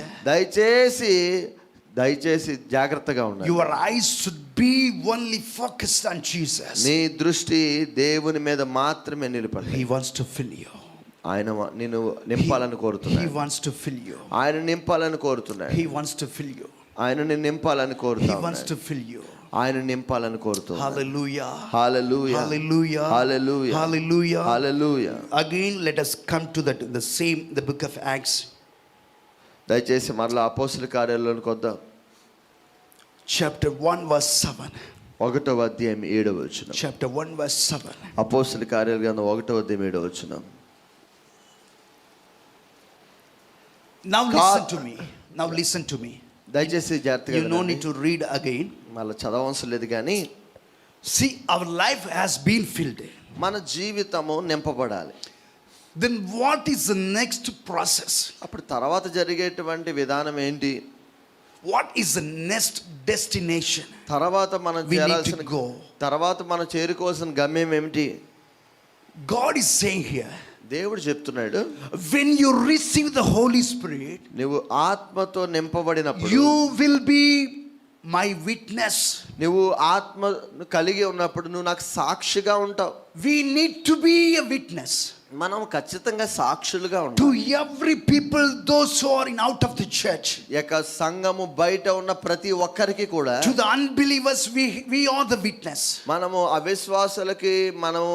దయచేసి జాగ్రత్తగా ఉండాలి. Your eyes should be only focused on Jesus. నీ దృష్టి దేవుని మీద మాత్రమే నిలపాలి. He wants to fill you. ఆయన నిన్ను నింపాలని He కోరుతున్నాడు. wants to fill you. ఆయన నింపాలని కోరుతున్నాడు. He wants to fill you. ఆయన నిన్ను నింపాలని He కోరుతున్నాడు. wants to fill you. ఆయన నింపాలని కోరుతున్నాడు. Hallelujah. Hallelujah, Hallelujah. Hallelujah, Hallelujah. Hallelujah. Again, let us come to the same, the book of Acts. దయచేసి మరలా అపోస్తల కార్యాలలోకి వద్దాం. Chapter 1 verse 7. 1వ అధ్యాయం 7వ వచనం. Chapter 1 verse 7. అపోస్తల కార్యాల గ్రంథం 1వ అధ్యాయం 7వ వచనం. Now listen to me. Now listen to me. దయచేసి జాగ్రత్తగా You no వినండి. need to read again. మళ్ళీ చదవవలసిన లేదు కానీ See, our life has been filled. మన జీవితము నింపబడాలి. Then what is the next process? అప్పుడు తర్వాత జరిగేటువంటి విధానం ఏంటి? What is the next destination? తర్వాత మనం We need to చేరాల్సిన go. తర్వాత మనం చేరుకోవాల్సిన గమ్యం ఏమిటి? God is saying here, దేవుడు చెప్తున్నాడు, when you receive the Holy Spirit, నువ్వు ఆత్మతో నింపబడినప్పుడు, you will be my witness. నువ్వు ఆత్మ కలిగి ఉన్నప్పుడు నువ్వు నాకు సాక్షిగా ఉంటావు. We need to be a witness మనం ఖచ్చితంగా సాక్షులుగా to ఉంటాం. every people, those who are in out of the church. యొక్క సంఘము బయట ఉన్న ప్రతి ఒక్కరికి కూడా, To the unbelievers, we are the witness. మనము అవిశ్వాసులకి, మనము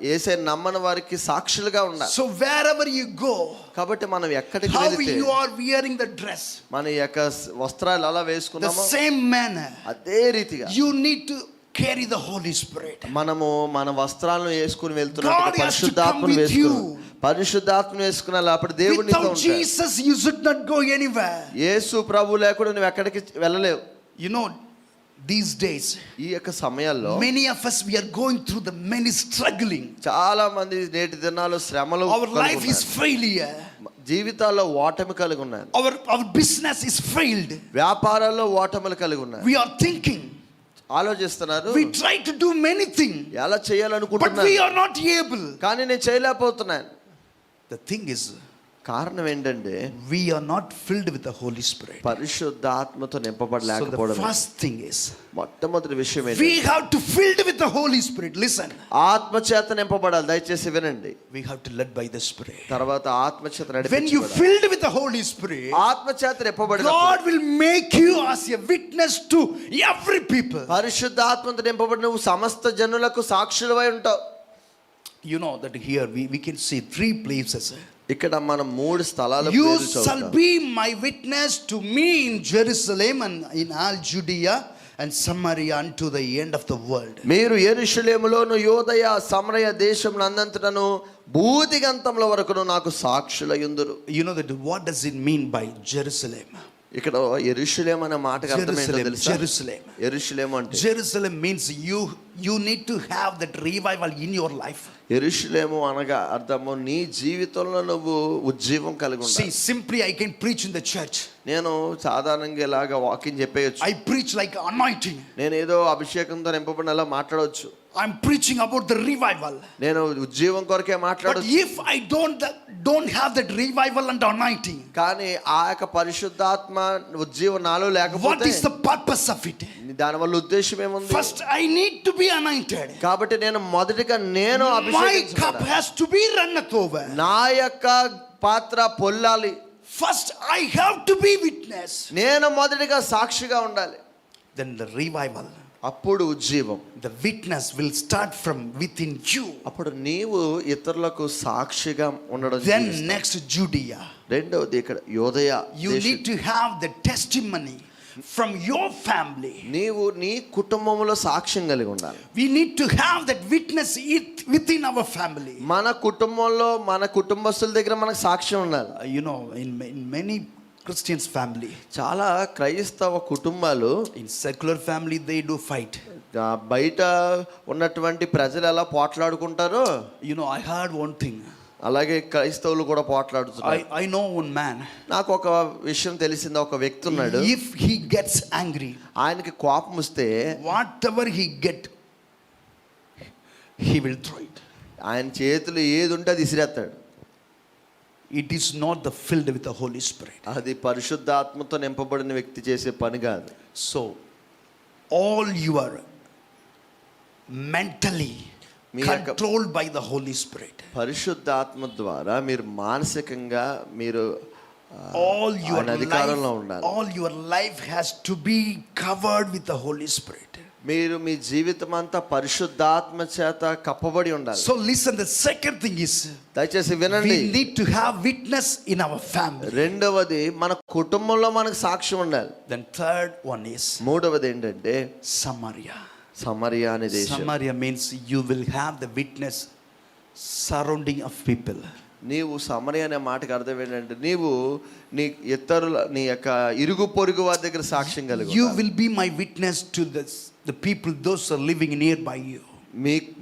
యేసే నమ్మని వారికి సాక్షులుగా ఉండాలి. So wherever you go, కాబట్టి మనం ఎక్కడికి how వెళితే you are wearing the dress, మన యొక్క వస్త్రాలు ఎలా the వేసుకున్నామో same manner, అదే రీతిగా you need to carry the Holy Spirit. మనము మన వస్త్రాలను వేసుకుని God వెళ్తున్నప్పుడు has to పరిశుద్ధాత్మను come with వేసుకుని, you. పరిశుద్ధాత్మను వేసుకున్నాలి. అప్పుడు దేవుడు నీతో Without ఉంటాడు. Jesus, you should not go anywhere. యేసు ప్రభు లేకుండా నువ్వు ఎక్కడికి వెళ్ళలేవు. You know, these days, ఈ యొక్క సమయాల్లో many of us, we are going through the many struggling. చాలా మంది నేటి దినాల్లో శ్రమలు Our కలిగి life is ఉన్నారు. failure. జీవితాల్లో ఓటమి కలిగి ఉన్నారు. Our business is failed. వ్యాపారాల్లో ఓటములు కలిగి ఉన్నారు. We are thinking, ఆలోచిస్తున్నారు, we try to do many things, ఎలా but చేయాలనుకుంటున్నారు, we are not able. కానీ నేను చేయలేకపోతున్నాను. The thing is, కారణం ఏంటంటే we are not filled with the Holy Spirit. పరిశుద్ధాత్మతో So the నింపబడలేకపోవడం. first thing is, మొట్టమొదటి విషయం we ఏంటి? have to filled with the Holy Spirit. Listen, ఆత్మ చేత నింపబడాలి. దయచేసి వినండి. we have to led by the Spirit. తర్వాత ఆత్మ చేత When you నడిపించబడాలి. filled with the Holy Spirit, ఆత్మ చేత నింపబడిన God will make you as a witness to every people. పరిశుద్ధాత్మతో నింపబడి నువ్వు సమస్త జనులకు సాక్షులవై ఉంటావు. You know that here we can see 3 places. ఇక్కడ మనం 3 స్థలాల You పేర్లు shall చదువుతాం. be my witness to me in Jerusalem and in all Judea and Samaria unto the end of the world. మీరు యెరూషలేములోను యోదయ సమరయ దేశమునందంతటను భూదిగంతముల వరకును నాకు సాక్షులయుందురు. You know that what does it mean by Jerusalem? ఇక్కడ యెరూషలేం అనే మాటకి అర్థం ఏంటో Jerusalem, తెలుసా? Jerusalem. యెరూషలేం అంటే, Jerusalem means you need to have that revival in your life. యెరూషలేము అనగా అర్థము నీ జీవితంలో నువ్వు ఉజ్జీవం కలిగి See, ఉండాలి. simply I can preach in the church. నేను సాధారణంగా ఇలాగా walking చెప్పేయచ్చు. I preach like anointing. నేను ఏదో అభిషేకంతో నింపబడిన అలా మాట్లాడవచ్చు. I'm preaching about the revival. నేను ఉజ్జీవం కొరకే But మాట్లాడవచ్చు. if I don't don't have that revival and anointing, కానీ ఆ యొక్క పరిశుద్ధాత్మ ఉజ్జీవం నాలో what లేకపోతే is the purpose of it? దానివల్ల ఉద్దేశం ఏముంది? First, I need to be anointed. కాబట్టి నేను మొదటిగా నేను My cup అభిషేకించబడాలి. has to be runneth over. నా యొక్క పాత్ర పొల్లాలి. First, I have to be witness. నేను మొదటిగా సాక్షిగా ఉండాలి. Then the revival, అప్పుడు ఉజ్జీవం. the witness will start from within you. అప్పుడు నీవు ఇతరులకు సాక్షిగా ఉండడం Then జీవిస్తావు. next, Judea. రెండవది ఇక్కడ యోదయ You దేశం. need to have the testimony from your family. నీవు నీ కుటుంబంలో సాక్ష్యం కలిగి ఉండాలి. We need to have that witness within our family. మన కుటుంబంలో మన కుటుంబస్తుల దగ్గర మనకు సాక్ష్యం ఉండాలి. You know, in many Christians' family, చాలా క్రైస్తవ కుటుంబాలు in secular family, they do fight. బయట ఉన్నటువంటి ప్రజలు ఎలా పోట్లాడుకుంటారో You know, I heard one thing. అలాగే క్రైస్తవులు కూడా పోట్లాడుతున్నారు. I know one man. నాకు ఒక విషయం తెలిసింది. ఒక వ్యక్తి ఉన్నాడు. If he gets angry, ఆయనకి కోపం వస్తే whatever he get, he will throw it. ఆయన చేతులు ఏది ఉంటే అది ఇసిరేస్తాడు. It is not the filled with the Holy Spirit. అది పరిశుద్ధాత్మతో నింపబడిన వ్యక్తి చేసే పని కాదు. So all you are mentally controlled by the Holy Spirit. పరిశుద్ధాత్మ ద్వారా మీరు మానసికంగా మీరు All your life has to be covered with the Holy Spirit. మీరు మీ జీవితం అంతా పరిశుద్ధాత్మ చేత కప్పబడి ఉండాలి. So listen, the second thing is, దయచేసి వినండి. we need to have witness in our family. రెండవది మన కుటుంబంలో మనకు సాక్ష్యం ఉండాలి. Then third one is మూడవది ఏంటంటే Samaria. సమరియా అనే దేశం. Samaria means you will have the witness surrounding of people. నీవు సమరయ అనే మాటకు అర్థం ఏంటంటే నీవు నీ ఇతరుల నీ యొక్క ఇరుగు పొరుగు వారి దగ్గర సాక్ష్యం కలిగి You will be my witness to the people, those are living nearby you.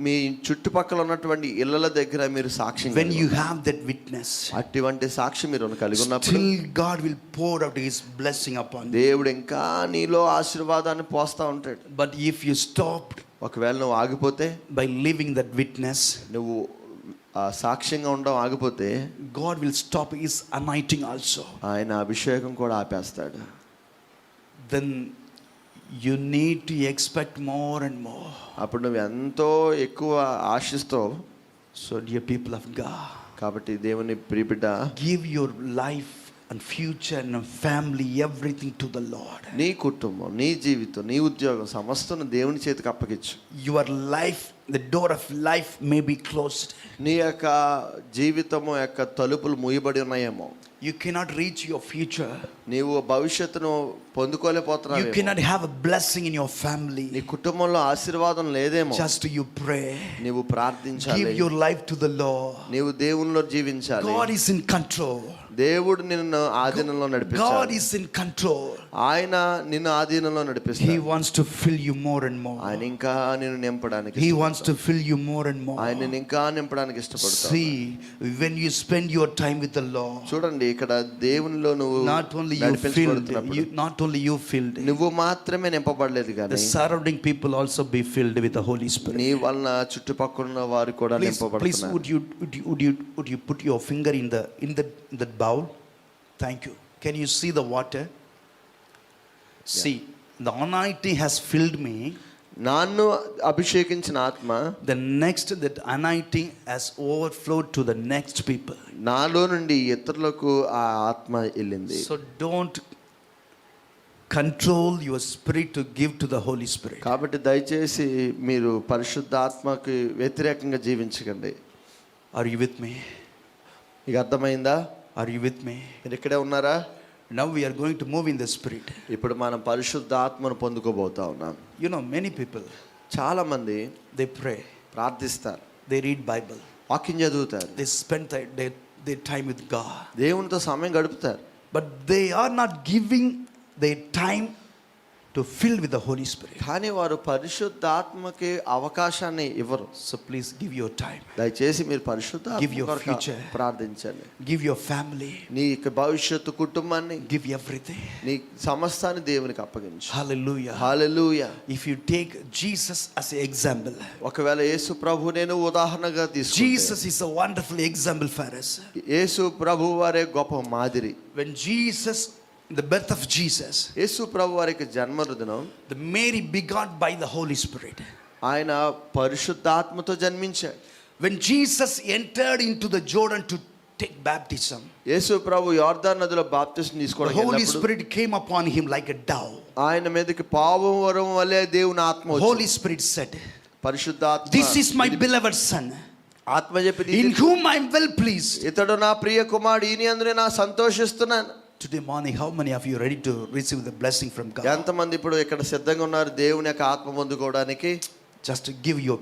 మీ చుట్టుపక్కల ఉన్నటువంటి ఇళ్ళల దగ్గర మీరు సాక్ష్యం When you have that witness, అటువంటి సాక్ష్యం మీరు కలిగి ఉన్నప్పుడు still God will pour out His blessing upon you. దేవుడు ఇంకా నీలో ఆశీర్వాదాన్ని పోస్తా ఉంటాడు. But if you stopped ఒకవేళ నువ్వు ఆగిపోతే, by living that witness, నువ్వు సాక్ష్యంగా ఉండడం ఆగిపోతే, God will stop His anointing also. ఆయన అభిషేకం కూడా ఆపేస్తాడు. Then you need to expect more and more. అప్పుడు నువ్వు ఎంతో ఎక్కువ ఆశిస్తావు. So dear people of God, కాబట్టి దేవుని ప్రియబిడ్డ, give your life and future and family, everything to the Lord. నీ కుటుంబం, నీ జీవితం, నీ ఉద్యోగం సమస్తను దేవుని చేతికి అప్పగించు. Your life, the door of life may be closed. నీ యొక్క జీవితము యొక్క తలుపులు మూయబడి ఉన్నాయేమో. You cannot reach your future. నీవు భవిష్యత్తును పొందుకోలేకపోతున్నావు. You cannot have a blessing in your family. నీ కుటుంబంలో ఆశీర్వాదం లేదేమో. Just you pray. నీవు ప్రార్థించాలి. Give your life to the Lord. నీవు దేవునిలో జీవించాలి. God is in control. దేవుడు నిన్ను ఆధీనంలో నడిపిస్తాడు. God is in control. ఆయన నిన్ను ఆధీనంలో నడిపిస్తాడు. He wants to fill you more and more. ఆయన ఇంకా నిన్ను నింపడానికి He wants to fill you more and more. ఆయన నిన్ను ఇంకా నింపడానికి ఇష్టపడతాడు. See, when you spend your time with the Lord, చూడండి, ఇక్కడ దేవునిలో నువ్వు not only you filled, నువ్వు మాత్రమే నింపబడలేదు కానీ the surrounding people also be filled with the Holy Spirit. నీ వలన చుట్టుపక్కల ఉన్న వారు కూడా నింపబడుతున్నారు. Would you put your finger in that bowl? Thank you. Can you see the water? See, the anointing has filled me. నన్ను అభిషేకించిన ఆత్మ, The next, that anointing has overflowed to the next people. నాలో నుండి ఇతరులకు ఆ ఆత్మ వెళ్ళింది. So don't control your spirit to give to the Holy Spirit. కాబట్టి దయచేసి మీరు పరిశుద్ధాత్మకి వ్యతిరేకంగా జీవించకండి. Are you with me? మీకు అర్థమైందా? Are you with me? మీరు ఇక్కడే ఉన్నారా? Now we are going to move in the spirit. ఇప్పుడు మనం పరిశుద్ధాత్మను పొందుకోబోతా ఉన్నాం. You know, many people, చాలా మంది they pray, ప్రార్థిస్తారు, they read Bible, వాక్యం చదువుతారు, they spend their time with God, దేవునితో సమయం గడుపుతారు. but they are not giving their time to fill with the Holy Spirit. కానీ వారు పరిశుద్ధాత్మకి అవకాశాన్ని ఇవ్వరు. So please give your time, దయచేసి మీరు Give పరిశుద్ధాత్మ your కొరకు future. ప్రార్థించండి. give your family, నీ యొక్క భవిష్యత్తు కుటుంబాన్ని, give everything. నీ సమస్తాన్ని దేవునికి అప్పగించు. Hallelujah. Hallelujah. If you take Jesus as an example, ఒకవేళ యేసు ప్రభు నేను ఉదాహరణగా తీసుకుంటే, Jesus is a wonderful example for us. యేసు ప్రభు వారే గొప్ప మాదిరి. When Jesus, the birth of Jesus, యేసు ప్రభు వారికి జన్మదినం, the Mary begot by the Holy Spirit. ఆయన పరిశుద్ధాత్మతో జన్మించాడు. When Jesus entered into the Jordan to take baptism, యేసు ప్రభు యోర్దాను నదిలో బాప్తిస్మం the తీసుకోవడానికి Holy వెళ్ళినప్పుడు Spirit came upon him like a dove. ఆయన మీదకి పావు వరం వలె దేవుని ఆత్మ వచ్చింది. Holy Spirit said, పరిశుద్ధాత్మ, "This is my beloved son, ఆత్మ చెప్పి in whom I am well pleased." ఇతడు నా ప్రియ కుమారుడు, ఈయన యందు నా సంతోషిస్తున్నాను. Today morning, how many of you are ready to receive the blessing from God? ఎంతమంది ఇప్పుడు ఇక్కడ సిద్ధంగా ఉన్నారు దేవుని యొక్క ఆత్మ పొందుకోవడానికి? Just to give your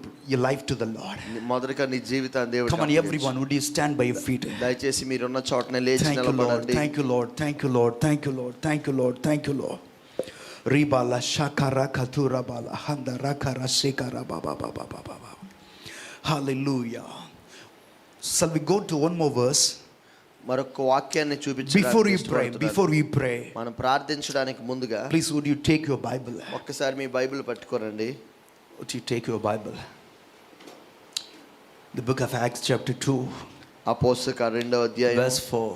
life to the Lord. మొదటగా నీ జీవితాన్ని దేవుడికి Come on, అప్పగించు. everyone, would you stand by your feet? దయచేసి మీరున్న చోటనే లేచి Thank you, Lord. నిలబడండి. Thank you, Lord. Thank you, Lord. Thank you, Lord. Thank you, Lord. Thank you, Lord. Ribala shakara katura bala handa rakara shekara baba baba baba. Hallelujah. Shall we go to one more verse? మరొక వాక్యాన్ని Before we pray, చూపించడానికి before we pray, మనం ప్రార్థించడానికి ముందుగా please would you take your Bible? ఒక్కసారి మీ Bible పట్టుకోరండి. Would you take your Bible? The book of Acts chapter 2, అపోస్తలుల 2వ అధ్యాయం verse 4.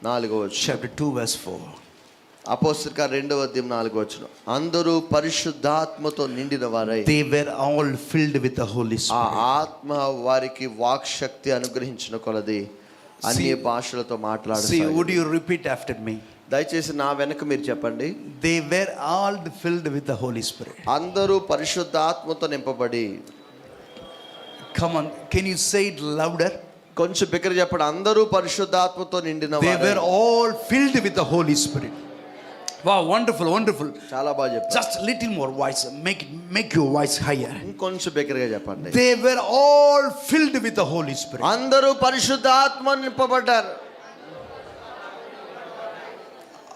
4వ వచనం. Chapter 2, verse 4. అపోస్తలుల 2వ అధ్యాయం 4వ వచనం. అందరూ పరిశుద్ధాత్మతో నిండిన వారై They were all filled with the Holy ఆ Spirit. ఆత్మ వారికి వాక్ శక్తి అనుగ్రహించిన కొలది అన్య భాషలతో See, మాట్లాడారు. would you repeat after me? దయచేసి నా వెనక మీరు చెప్పండి. They were all filled with the Holy Spirit. అందరూ పరిశుద్ధాత్మతో నింపబడి. Come on, can you say it louder? కొంచెం బిగ్గర చెప్పండి. అందరూ పరిశుద్ధాత్మతో నిండిన They వారై. were all filled with the Holy Spirit. Wow, wonderful, wonderful. చాలా బాగా చెప్పారు. Just a little more voice. Make your voice higher. ఇంకొంచెం బిగ్గరగా చెప్పండి. They were all filled with the Holy Spirit. అందరూ పరిశుద్ధాత్మ నింపబడ్డారు.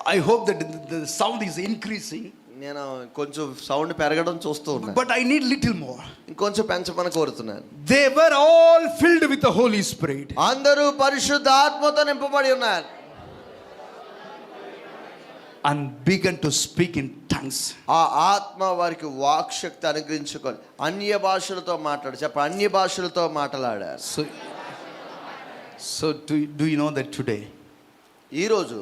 I hope that the sound is increasing, నేను కొంచెం సౌండ్ పెరగడం చూస్తూ ఉన్నాను. but I need little more. ఇంకొంచెం పెంచమని కోరుతున్నాను. They were all filled with the Holy Spirit. అందరూ పరిశుద్ధాత్మతో నింపబడి ఉన్నారు. And began to speak in tongues. ఆ ఆత్మ వారికి వాక్ శక్తి అనుగ్రహించుకొని అన్య భాషలతో మాట్లాడు. అన్య భాషలతో మాట్లాడారు. So do you know that today ఈరోజు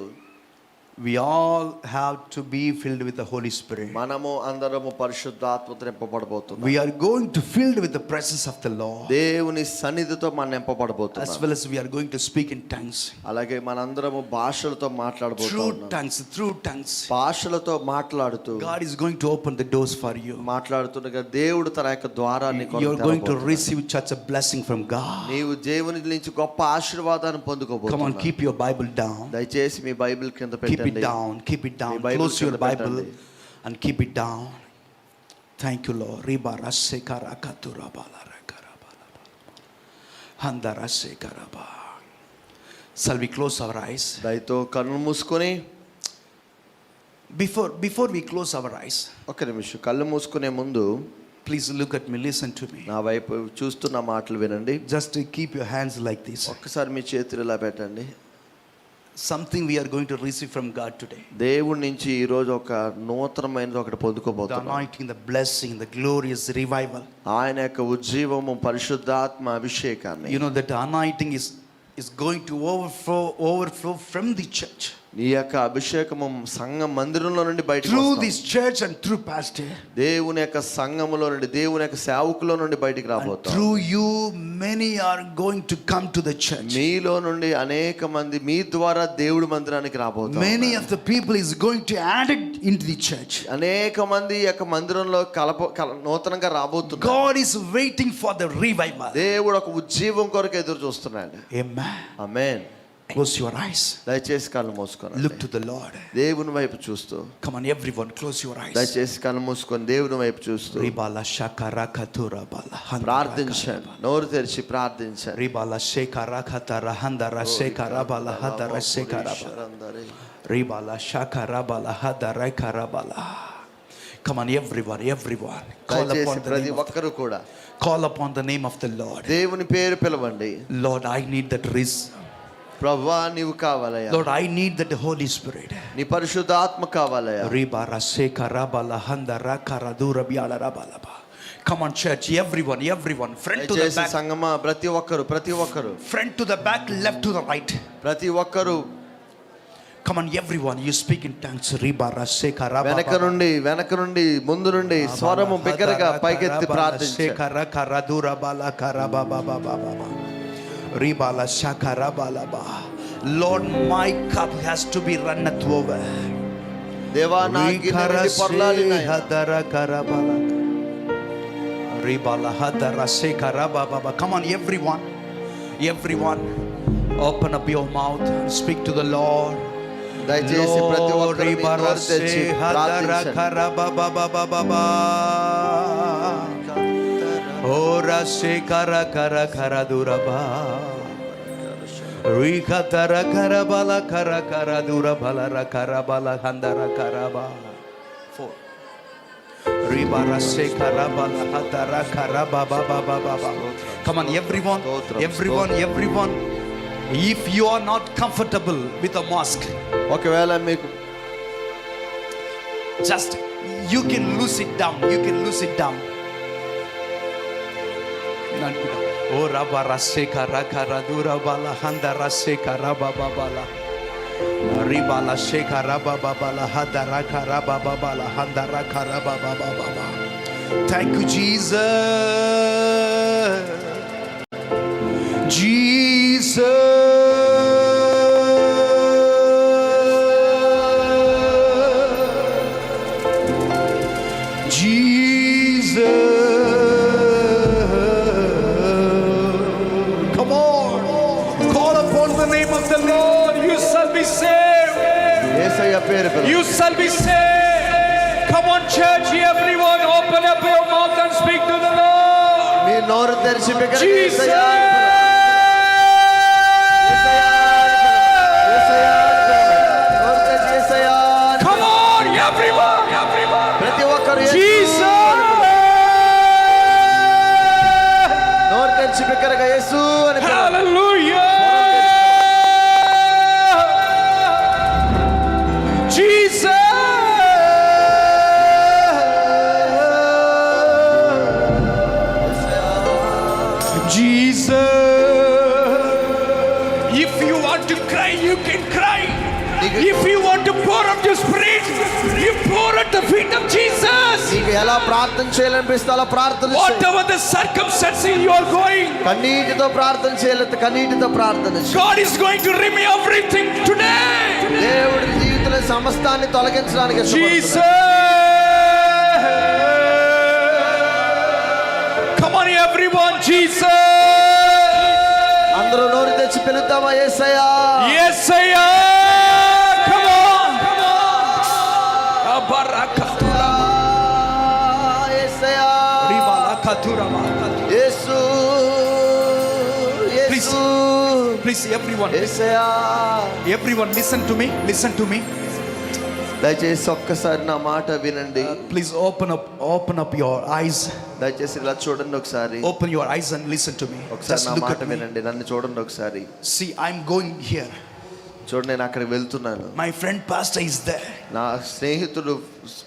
we all have to be filled with the Holy Spirit? మనము అందరము పరిశుద్ధాత్మతో నింపబడబోతున్నాం. We are going to filled with the presence of the Lord. దేవుని సన్నిధితో మనం As నింపబడబోతున్నాం. well as we are going to speak in tongues. అలాగే మనందరము భాషలతో మాట్లాడబోతున్నాం. Through tongues. భాషలతో మాట్లాడుతూ God is going to open the doors for you. మాట్లాడుతుండగా దేవుడు తన యొక్క ద్వారాన్ని You are going to receive such a blessing from God. నీవు దేవుని నుంచి గొప్ప ఆశీర్వాదాన్ని Come on, పొందుకోబోతున్నావు. keep your Bible down. దయచేసి మీ బైబిల్ కింద Keep పెట్టండి. it down. Keep it down. Me Bible Close your కింద Bible పెట్టండి. and keep it down. Thank you, Lord. Riba rasekara katura bala rakara bala bala. Handa rasekara ba. Shall we close our eyes? దయతో కళ్ళు మూసుకొని Before we close our eyes, ఒక నిమిషం కళ్ళు మూసుకునే ముందు please look at me. Listen to me. నా వైపు చూస్తున్న మాటలు వినండి. Just keep your hands like this. ఒక్కసారి మీ చేతులు ఇలా పెట్టండి. Something we are going to receive from God today. దేవుడి నుంచి ఈ రోజు ఒక నూతనమైనది ఒకటి The పొందుకోబోతున్నాం. anointing, the blessing, the glorious revival. ఆయన యొక్క ఉజ్జీవము పరిశుద్ధాత్మ అభిషేకాన్ని. You know that the anointing is going to overflow from the church. నీ యొక్క అభిషేకము సంఘ మందిరంలో నుండి బయటకు Through వస్తుంది. this church and through pastor. దేవుని యొక్క సంఘములో నుండి దేవుని యొక్క సేవకులో నుండి బయటికి And రాబోతాం. through you, many are going to come to the church. మీలో నుండి అనేక మంది మీ ద్వారా దేవుడి మందిరానికి రాబోతాం. Many of the people is going to add it into the church. అనేక మంది ఈ యొక్క మందిరంలో నూతనంగా రాబోతున్నారు. God is waiting for the revival. దేవుడు ఒక ఉజ్జీవం కొరకు ఎదురు చూస్తున్నాడు. Amen. Amen. Close your eyes. దయచేసి కళ్ళు మూసుకోండి. Look to the Lord. దేవుని వైపు చూస్తూ. Come on, everyone, close your eyes. దయచేసి కళ్ళు మూసుకొని దేవుని వైపు చూస్తూ Ribala shakara katura bala. ప్రార్థించండి. నోరు తెరిచి ప్రార్థించండి. Ribala shekara katara handara shekara bala hadara shekara bala. Ribala shakara bala hadara karabala. Come on, everyone. Call దయచేసి upon the ప్రతి name of, ఒక్కరు కూడా call upon the name of the Lord. దేవుని పేరు పిలవండి. Lord, I need that ప్రభువా నీవు కావాలయ్యా. Lord, I need that Holy Spirit. నీ పరిశుద్ధ ఆత్మ కావాలయ్యా. Ribara seka rabala handara karadura biala rabalaba. Come on, church, everyone, front to the దయచేసి back, సంగమా ప్రతి ఒక్కరు front to the back, left to the right. ప్రతి ఒక్కరు Come on, everyone, you speak in tongues. Ribara seka వెనక rababa. నుండి ముందు నుండి స్వరము బిగ్గరగా పైకెత్తి ప్రార్థించండి. Seka karadura bala karababa baba baba. Ribala shakara balaba. Lord, my cup has to be runneth over. దేవా నా గిన్నె నిండి పొర్లాడినాయనా. hadara karabala. Ribala hadara sekara baba. Come on, everyone, open up your mouth and speak to the Lord. దయచేసి ప్రతి ఒక్కరు మీ నోరు తెరిచి hadara ప్రార్థించండి. karababa baba baba. Ora sekara kara kara duraba. Rika tara kara bala kara kara durabala ra kara bala handara karaba. 4. Ribara sekara bala hatara kara baba baba baba. Come on, everyone. If you are not comfortable with a mosque, ఒకవేళ మీకు just you can lose it down. Oh rabara sekara kara durabala handara sekara baba bala. Ribala sekara baba bala hadara kara baba bala handara kara baba baba. Thank you, Jesus. Come on, call upon the name of the Lord. You shall be saved. యేసయ్య పేరు పిలవండి. You shall be saved. Come on, church, everyone, open up your mouth and speak to the Lord. మీ నోరు తెరిచి బిగ్గరగా Jesus. యేసయ్య అని పిలవండి. యేసయ్య అని పిలవండి. నోరు తెరిచి యేసయ్య అని Come on, everyone. ప్రతి ఒక్కరు యేసు Jesus. నోరు తెరిచి బిగ్గరగా యేసు అని పిలవండి. Hallelujah. Jesus. If you want to cry, you can cry. If you want to pour out your spirit, you pour at the feet of Jesus. నీకు ఎలా ప్రార్థన చేయాలనిపిస్తే అలా ప్రార్థన చేయి. Whatever the circumstances you are going, కన్నీటితో ప్రార్థన చేయాలి. కన్నీటితో ప్రార్థన చేయి. God is going to remove everything today. దేవుడి జీవితంలో సమస్తాన్ని తొలగించడానికి Jesus. Come on, everyone, Jesus. అందరూ నోరు తెచ్చి పిలుద్దామా యేసయ్యా. Yesaya. Come on. Abarakatura. Yesayya. Ribalakatura. Yesu Yesu Please, everyone, Yesayya. listen to me. దయచేసి ఒక్కసారి నా మాట వినండి. Please open up your eyes. దయచేసి ఇలా చూడండి ఒకసారి. Open your eyes and listen to me. ఒకసారి Just నా look మాట at me. వినండి. నన్ను చూడండి ఒకసారి. See, I'm going here. చూడండి నేను అక్కడికి వెళ్తున్నాను. My friend pastor is there. నా స్నేహితుడు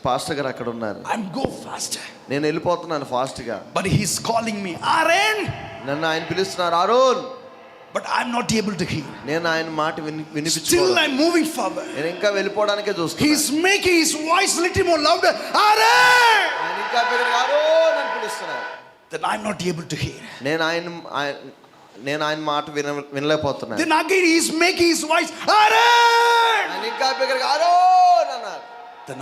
పాస్టర్ గారు అక్కడ ఉన్నారు. I'm go faster. నేను వెళ్ళిపోతున్నాను ఫాస్ట్ గా. But he's calling me, Aaron. నన్ను ఆయన పిలుస్తున్నారు Aaron. But I'm not able to hear. నేను ఆయన మాట Still వినిపించుకోలేదు. I'm moving forward. నేను ఇంకా వెళ్ళిపోవడానికే చూస్తున్నాను. He's making his voice little more louder. Aaron. ఆయన ఇంకా బిగ్గరగా ఆరోన్ అని పిలుస్తున్నారు. Then I'm not able to hear. నేను ఆయన మాట వినలేకపోతున్నాను. Then again he's making his voice, Aaron. ఆయన ఇంకా బిగ్గరగా ఆరోన్ అన్నారు. Then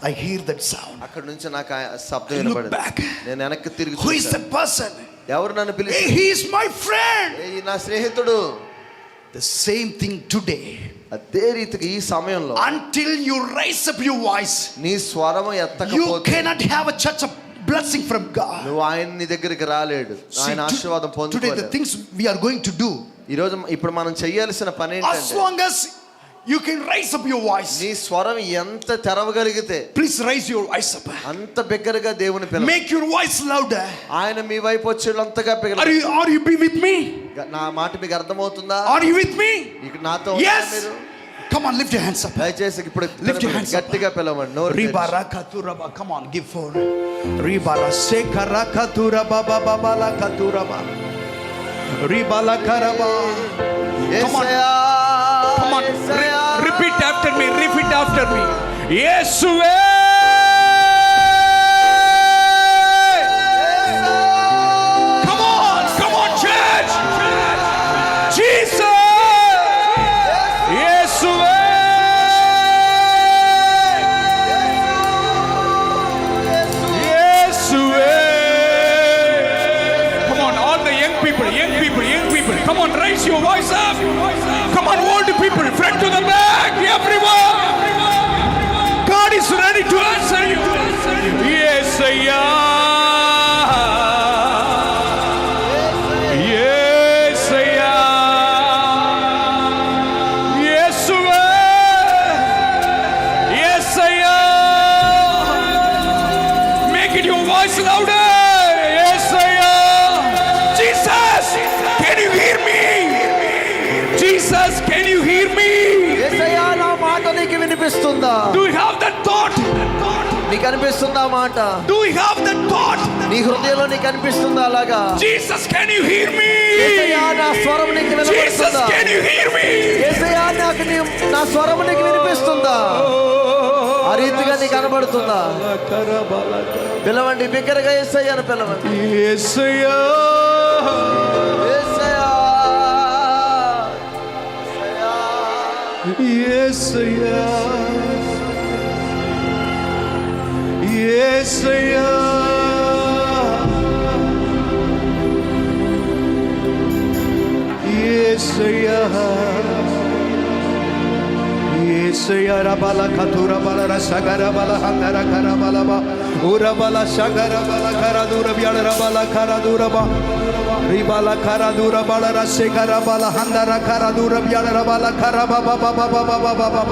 I hear that sound. అక్కడ నుంచి నాకు ఆ శబ్దం I look వినపడింది. back. నేను వెనక్కి తిరిగి Who is చూశాను. the person? ఎవరు నన్ను Hey, పిలిచి he is my friend. నా స్నేహితుడు. The same thing today. అదే రీతిగా ఈ సమయంలో Until you raise up your voice, నీ స్వరము you ఎత్తకపోతే cannot have a church of blessing from God. నువ్వు ఆయన నీ దగ్గరికి రాలేడు. See, ఆయన ఆశీర్వాదం today the పొందుకోలేవు. things we are going to do, ఇప్పుడు మనం చేయాల్సిన పని as ఏంటంటే long as You can raise up your voice. నీ స్వరం ఎంత తెరవగలిగితే Please raise your voice up. అంత బిగ్గరగా దేవుని పిలవండి. Make your voice louder. ఆయన మీ వైపు వచ్చేంతగా Are పిలవండి. you be with me? నా మాట మీకు అర్థమవుతుందా? Are you with me? ఇక నాతో ఉన్నారా Yes. మీరు? Come on, lift your hands up. దయచేసి ఇప్పుడు Lift your hands up. గట్టిగా పిలవండి. నోరు తెరిచి. Ribarakaturaba. Come on, give four. Ribara sekarakaturaba baba bala katuraba. Ribala karaba. Come on. Yesayya, Come on. Yesayya. Repeat after me. Repeat after me. Yesuve. Come on. Come on, church. Jesus. Yesuve. Come on, all the young people. Come on, raise your voice up. Come on, old people, front to the back, everyone. God is ready to answer you. Yes, Yes, Yes, Yes, make it your voice louder. Yes, Jesus, can you hear me? Jesus, can you hear me? యేసయ్యా, నా మాట నీకు వినిపిస్తుందా? Do you have that thought? నీకు అనిపిస్తుందా మాట? Do you have that thought? నీ హృదయంలో నీకు అనిపిస్తుందా అలాగా? Jesus, can you hear me? యేసయ్యా, నా స్వరం నీకు Jesus, వినపడుతుందా? can you hear me? యేసయ్యా, నా స్వరం నీకు వినిపిస్తుందా? ఆ రీతిగా నీకు కనబడుతుందా? పిలవండి, బిగ్గరగా యేసయ్యా అని పిలవండి. యేసయ్యా, యేసయ్యా, యేసయ్యా, యేసయ్యా, యేసయ్యా, యేసయ్యా, రబల కతుర బల రసగర బల హంగర కర బలబా ఊర బల సగర బల కర దూర బ్యాడ రబల కర దూరబ రిబల కర దూర బల రసగర బల హంగర కర దూర బ్యాడ రబల కర బబ బబ బబ బబ బబ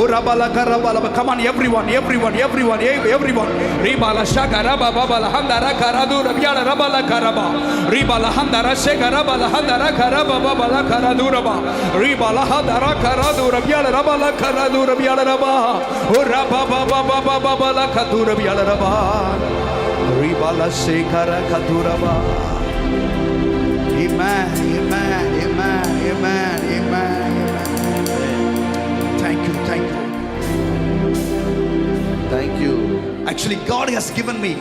ఊర బల కర బల. Come on, everyone. రిబల సగర బబ బల హంగర కర దూర బ్యాడ రబల కర బ రిబల హంగర సగర బల హంగర కర బబ బల కర దూరబ రిబల హంగర కర దూర బ్యాడ రబల కర దూర బ్యాడ రబ ఊర బబ బబ బబ బల కదూర బ్యాడ రబ రిబల సగర కదూర బ. Amen. Thank you. Actually, God has given me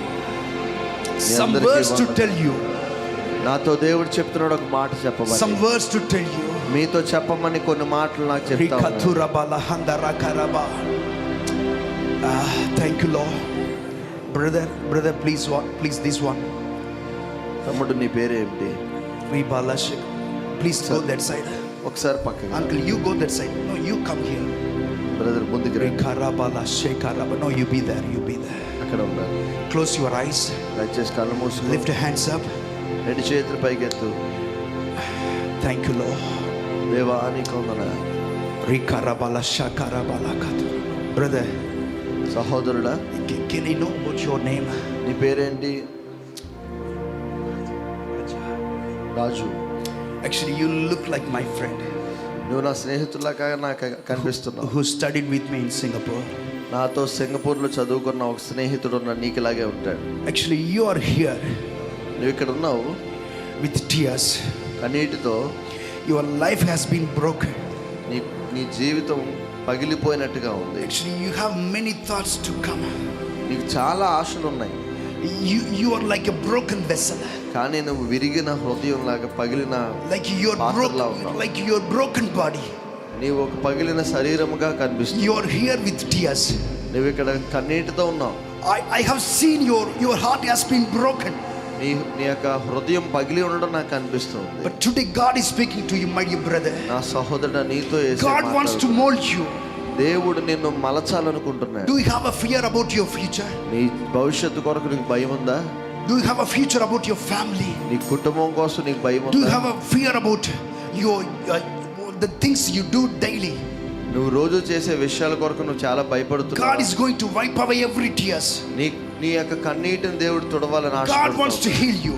some words to tell you. నాతో దేవుడు చెప్తున్నాడు ఒక మాట చెప్పమని. Some words to tell you. మీతో చెప్పమని కొన్ని మాటలు నాకు చెప్తా ఉన్నాడు. Rikatura bala handara karaba. Thank you, Lord. Brother, please this one. తమ్ముడు, నీ పేరు ఏమిటి? Ribala shik. Please go that side. ఒకసారి పక్కకి. Uncle, you go that side. No, you come here. Brother ముందుకు రండి. Rikarabala shekaraba. No, you be there. అక్కడ ఉన్నారు. Close your eyes. దయచేసి కళ్ళు మూసుకో. Lift your hands up. రెండు చేతులు పైకెత్తు. Thank you, Lord. దేవా, నీకు వందనాలు. Rikarabala shakarabala katu. Brother, సహోదరుడా, can I know about your name? నీ పేరేంటి? రాజు. Actually, you look like my friend నువ్వు నా స్నేహితులాగా నాకు కనిపిస్తున్నావు. who studied with me in Singapore. నాతో సింగపూర్లో చదువుకున్న ఒక స్నేహితుడు ఉన్న నీకులాగే ఉంటాడు. Actually, you are here నువ్వు ఇక్కడ ఉన్నావు with tears. కన్నీటితో. Your life has been broken. నీ జీవితం పగిలిపోయినట్టుగా ఉంది. Actually, you have many thoughts to come. నీకు చాలా ఆశలు ఉన్నాయి. You are like a broken vessel. కానీ నువ్వు విరిగిన హృదయం లాగా పగిలిన Like your broken body. నీవు ఒక పగిలిన శరీరముగా కనిపిస్తుంది. You are here with tears. నువ్వు ఇక్కడ కన్నీటితో ఉన్నావు. I have seen your heart has been broken. నీ యొక్క హృదయం పగిలి ఉండడం నాకు కనిపిస్తుంది. But today God is speaking to you, my dear brother. నా సహోదరుడా, నీతో God wants to mold you. దేవుడు నిన్ను మలచాలనుకుంటున్నాడు. Do you have a fear about your future? నీ భవిష్యత్తు కొరకు నీకు భయం ఉందా? Do you have a future about your family? నీ కుటుంబం కోసం నీకు భయం Do you ఉందా? have a fear about your the things you do daily? నువ్వు రోజు చేసే విషయాల కొరకు నువ్వు చాలా God భయపడుతున్నావు. is going to wipe away every tears. నీ యొక్క కన్నీటిని దేవుడు తుడవాలని God wants to ఆశపడుతున్నాడు. heal you.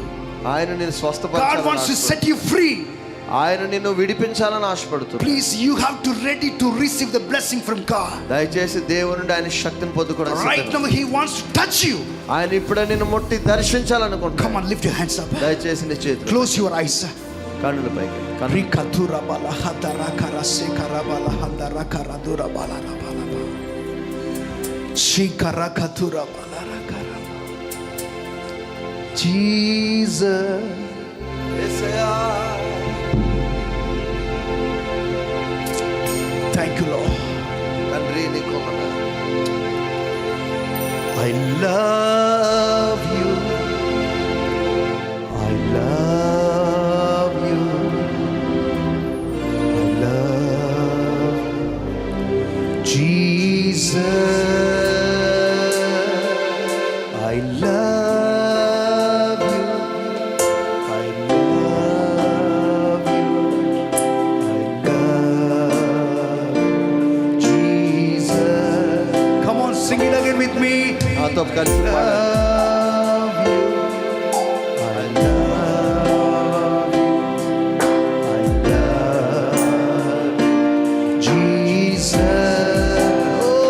ఆయన నిన్ను God స్వస్థపరచాలని wants to set ఆశపడుతున్నాడు. you free. ఆయన నిన్ను విడిపించాలని ఆశపడుతున్నాడు. Please, you have to ready to receive the blessing from God. దయచేసి దేవుని నుండి ఆయన శక్తిని పొందుకోవడానికి Right now He wants to touch you. ఆయన ఇప్పుడే నిన్ను ముట్టి దర్శించాలనుకుంటున్నాడు. Come on, lift your hands up. దయచేసి నీ చేతులు Close your eyes. కన్నుల పైకి Rikatura bala hadara karase karabala hadara karadura bala bala. Shikara katura bala rakara. Jesus. Thank you, Lord. తండ్రి నీకు వందనాలు. I love you. I love you. I love Jesus. I love you. I love you. I love Jesus. Come on, sing it again with me. నాతో కలిసి పాడండి. Love you. I love you. I love Jesus. Oh,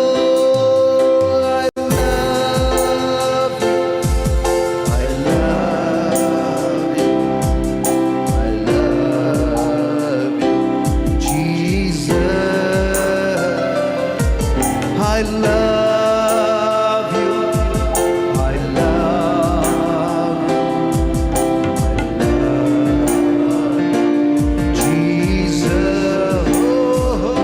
I love you. I love you. I love you. Jesus. I love you. I love you. Jesus. Oh,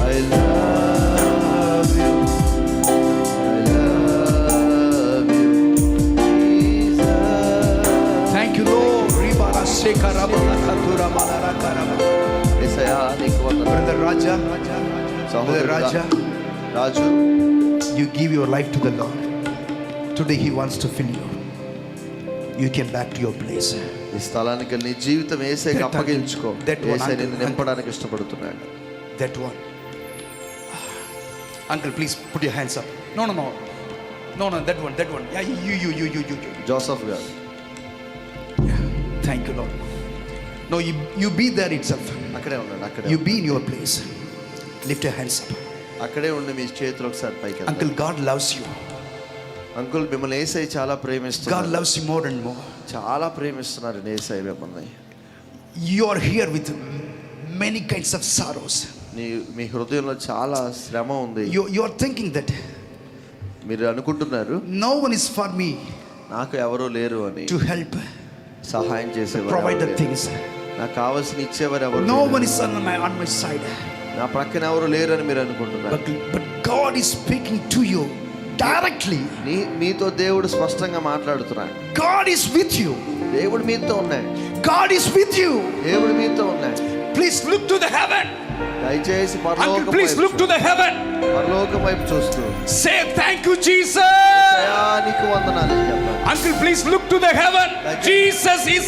I love you. I love you. Jesus. Thank you, Lord. Ribara sekara bala katura bala rakaraba. యేసయ్యా నీకు వందనాలు. Brother Raja, సహోదరుడు Raja, Raju you give your life to the Lord. Today He wants to fill you. You came back to your place. ఈ స్థలానికి నీ జీవితం యేసయ్యకి That- అప్పగించుకో. that one, యేసయ్య నిన్ను uncle. నింపడానికి ఇష్టపడుతున్నాడు. That one. Uncle, please put your hands up. No, no, no. No, no, that one, that one. Yeah, you. Joseph గారు Yeah. Thank you, Lord. No, you be there itself. అక్కడే ఉన్నాడు. అక్కడే You be in your place. Lift your hands up. అక్కడే ఉండి మీ చేతులు ఒకసారి పైకి ఎత్తండి. Uncle, God loves you. Uncle మిమ్మల్ని యేసయ్య చాలా God ప్రేమిస్తున్నారు. loves you more and more. చాలా ప్రేమిస్తున్నారు యేసయ్య మిమ్మల్ని. You are here with many kinds of sorrows. మీ హృదయంలో చాలా శ్రమ ఉంది. You are thinking that మీరు అనుకుంటున్నారు no one is for me నాకు ఎవరూ లేరు అని. to help, సహాయం చేసేవారు provide ఎవరు the లేరు. things. నాకు కావాల్సిన ఇచ్చేవారు ఎవరు No లేరు. one is on my side. నా ప్రక్కన ఎవరు లేరు అని మీరు అనుకుంటున్నారు. But God is speaking to you directly. మీతో దేవుడు స్పష్టంగా మాట్లాడుతున్నాడు. God is with you. దేవుడు మీతో ఉన్నాడు. God is with you. దేవుడు మీతో ఉన్నాడు. Please look to the heaven. దయచేసి Uncle, పరలోకం please వైపు look to the heaven. పరలోకం వైపు చూస్తూ Say thank you, Jesus. నీకు వందనాలు చెప్పాలి. Uncle, please look to the heaven. Jesus is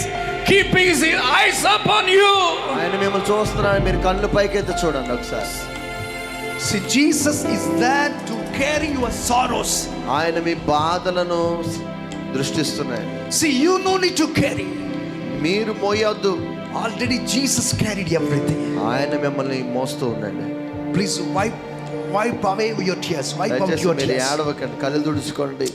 keeping his eyes upon you. ఆయన మిమ్మల్ని చూస్తున్నాడు. మీరు కళ్ళు పైకెత్తి చూడండి ఒకసారి. See, Jesus is there to carry your sorrows. ఆయన మీ బాధలను దృష్టిస్తున్నాడు. See, you no need to carry. మీరు మోయొద్దు. Already Jesus carried everything. ఆయన మిమ్మల్ని మోస్తూ ఉండండి. Please wipe away your tears. Wipe out దయచేసి your మీరు tears. ఏడవకండి. కళ్ళు తుడుచుకోండి.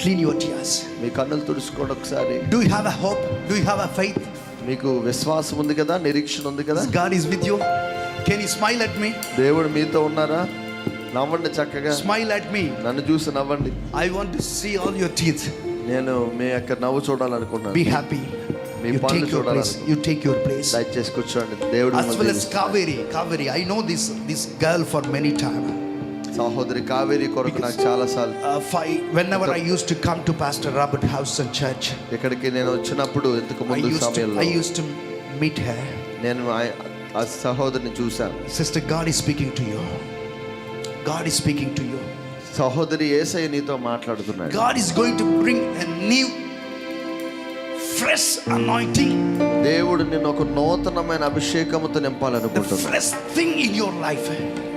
Clean your tears. మీ కన్నులు తుడుచుకోండి ఒకసారి. Do you have a hope? Do you have a faith? మీకు విశ్వాసం ఉంది కదా, నిరీక్షణ ఉంది కదా. God is with you. Can you smile at me? దేవుడు మీతో ఉన్నారా? నవ్వండి చక్కగా. Smile at me. నన్ను చూసి నవ్వండి. I want to see all your teeth. నేను మీ యొక్క నవ్వు చూడాలనుకున్నాను. Be happy. మీ You పనులు take your place. చూడాలనుకున్నాను. You take your place. దయచేసి కూర్చోండి. దేవుడు As well as మిమ్మల్ని Kaveri. I know this girl for many times. సహోదరి కావేరి కొరకు నాకు చాలా సార్లు Whenever I used to come to Pastor Robert house and church, ఇక్కడికి నేను వచ్చినప్పుడు ఇంతకు ముందు సమయంలో I used to meet her. నేను ఆ సహోదరిని చూశాను. Sister, God is speaking to you. God is speaking to you. సహోదరి యేసయ్య నీతో మాట్లాడుతున్నాడు. God is going to bring a new fresh anointing. దేవుడు నిన్ను ఒక నూతనమైన అభిషేకముతో The నింపాలనుకుంటున్నాడు. fresh thing in your life.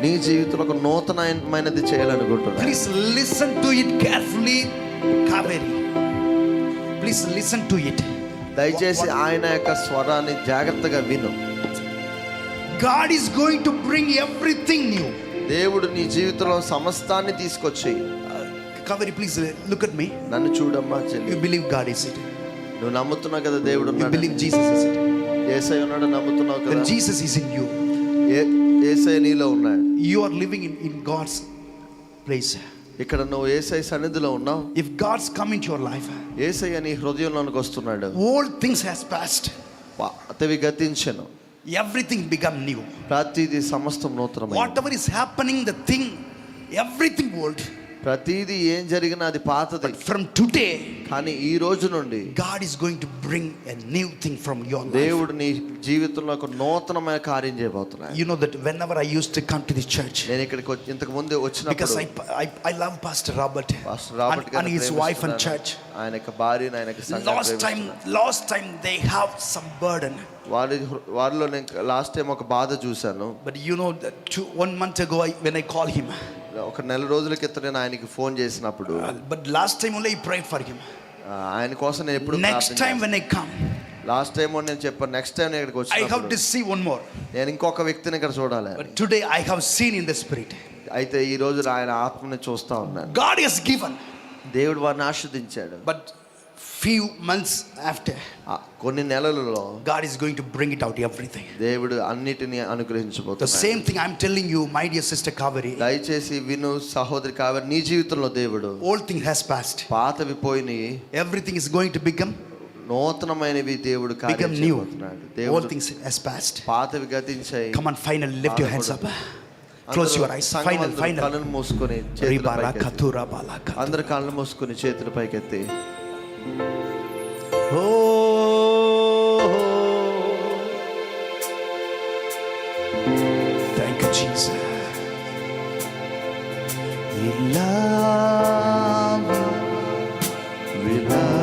నీ జీవితంలో ఒక నూతనమైనది చేయాలనుకుంటున్నాడు. Please listen to it carefully, Kaveri. Please listen to it. దయచేసి ఆయన యొక్క స్వరాన్ని జాగ్రత్తగా విను. God is going to bring everything new. దేవుడు నీ జీవితంలో సమస్తాన్ని తీసుకొచ్చి, Kaveri, please look at me. నన్ను చూడమ్మా చెల్లి. You believe God is it? నువ్వు నమ్ముతున్నావు కదా దేవుడు You ఉన్నాడు. believe Jesus is it? యేసయ్య ఉన్నాడు నమ్ముతున్నావు Then కదా. Jesus is in you. యేసయ్య నీలో ఉన్నాడు. You are living in God's place. ఇక్కడ నువ్వు యేసయ్య సన్నిధిలో ఉన్నావు. If God's come into your life, యేసయ్య నీ హృదయంలోనికి వస్తున్నాడు. all things has passed. పాతవి గతించెను, Everything become new. ప్రతిదీ సమస్తం నూతనమైనది. Whatever is happening, the thing, everything old. ప్రతిదీ ఏం జరిగినా అది పాతది. From today, కానీ ఈ రోజు నుండి God is going to bring a new thing from your life. దేవుడు నీ జీవితంలో ఒక నూతనమైన కార్యం చేయబోతున్నాడు. You know that whenever I used to come to the church, నేను ఇక్కడికి ఇంతకు ముందు వచ్చినప్పుడు because I love Pastor Robert, pastor Robert and his wife and church. ఆయన యొక్క భార్యను ఆయన యొక్క సంఘాన్ని Last time they have some burden. వారిలో నేను లాస్ట్ టైం ఒక బాధ చూశాను. But you know that 1 month ago when I call him, ఒక నెల రోజుల క్రితం నేను ఆయనకి ఫోన్ చేసినప్పుడు, but last time only I prayed for him. ఆయన కోసం నేను ఎప్పుడు Next time when I come, last time నేను చెప్పాను నెక్స్ట్ టైం నేను ఇక్కడికి I have వచ్చినప్పుడు to see one more. నేను ఇంకొక వ్యక్తిని ఇక్కడ చూడాలి. But today I have seen in the spirit. అయితే ఈ రోజు ఆయన ఆత్మని చూస్తా ఉన్నాను. God has given, దేవుడు వారిని ఆశీర్వదించాడు. but few months after, కొన్ని నెలలలో God is going to bring it out everything. దేవుడు అన్నిటిని The అనుగ్రహించబోతున్నాడు. same thing I'm telling you, my dear sister Kaveri. దయచేసి విను సహోదరి కావాలి, నీ జీవితంలో దేవుడు Old thing has passed. పాతవి పోయినాయి, Everything is going to become నూతనమైనవి దేవుడు కార్యం become new. చేయబోతున్నాడు. All దేవుడు things has passed. పాతవి గతించాయి. Come on, finally lift your hands up. Close your eyes. Final. కళ్ళు మూసుకొని చేతుల Ribara పైకెత్తి. katura balaka. అందరు కళ్ళు మూసుకొని చేతుల పైకెత్తి. Oh, thank you, Jesus. We love you. We love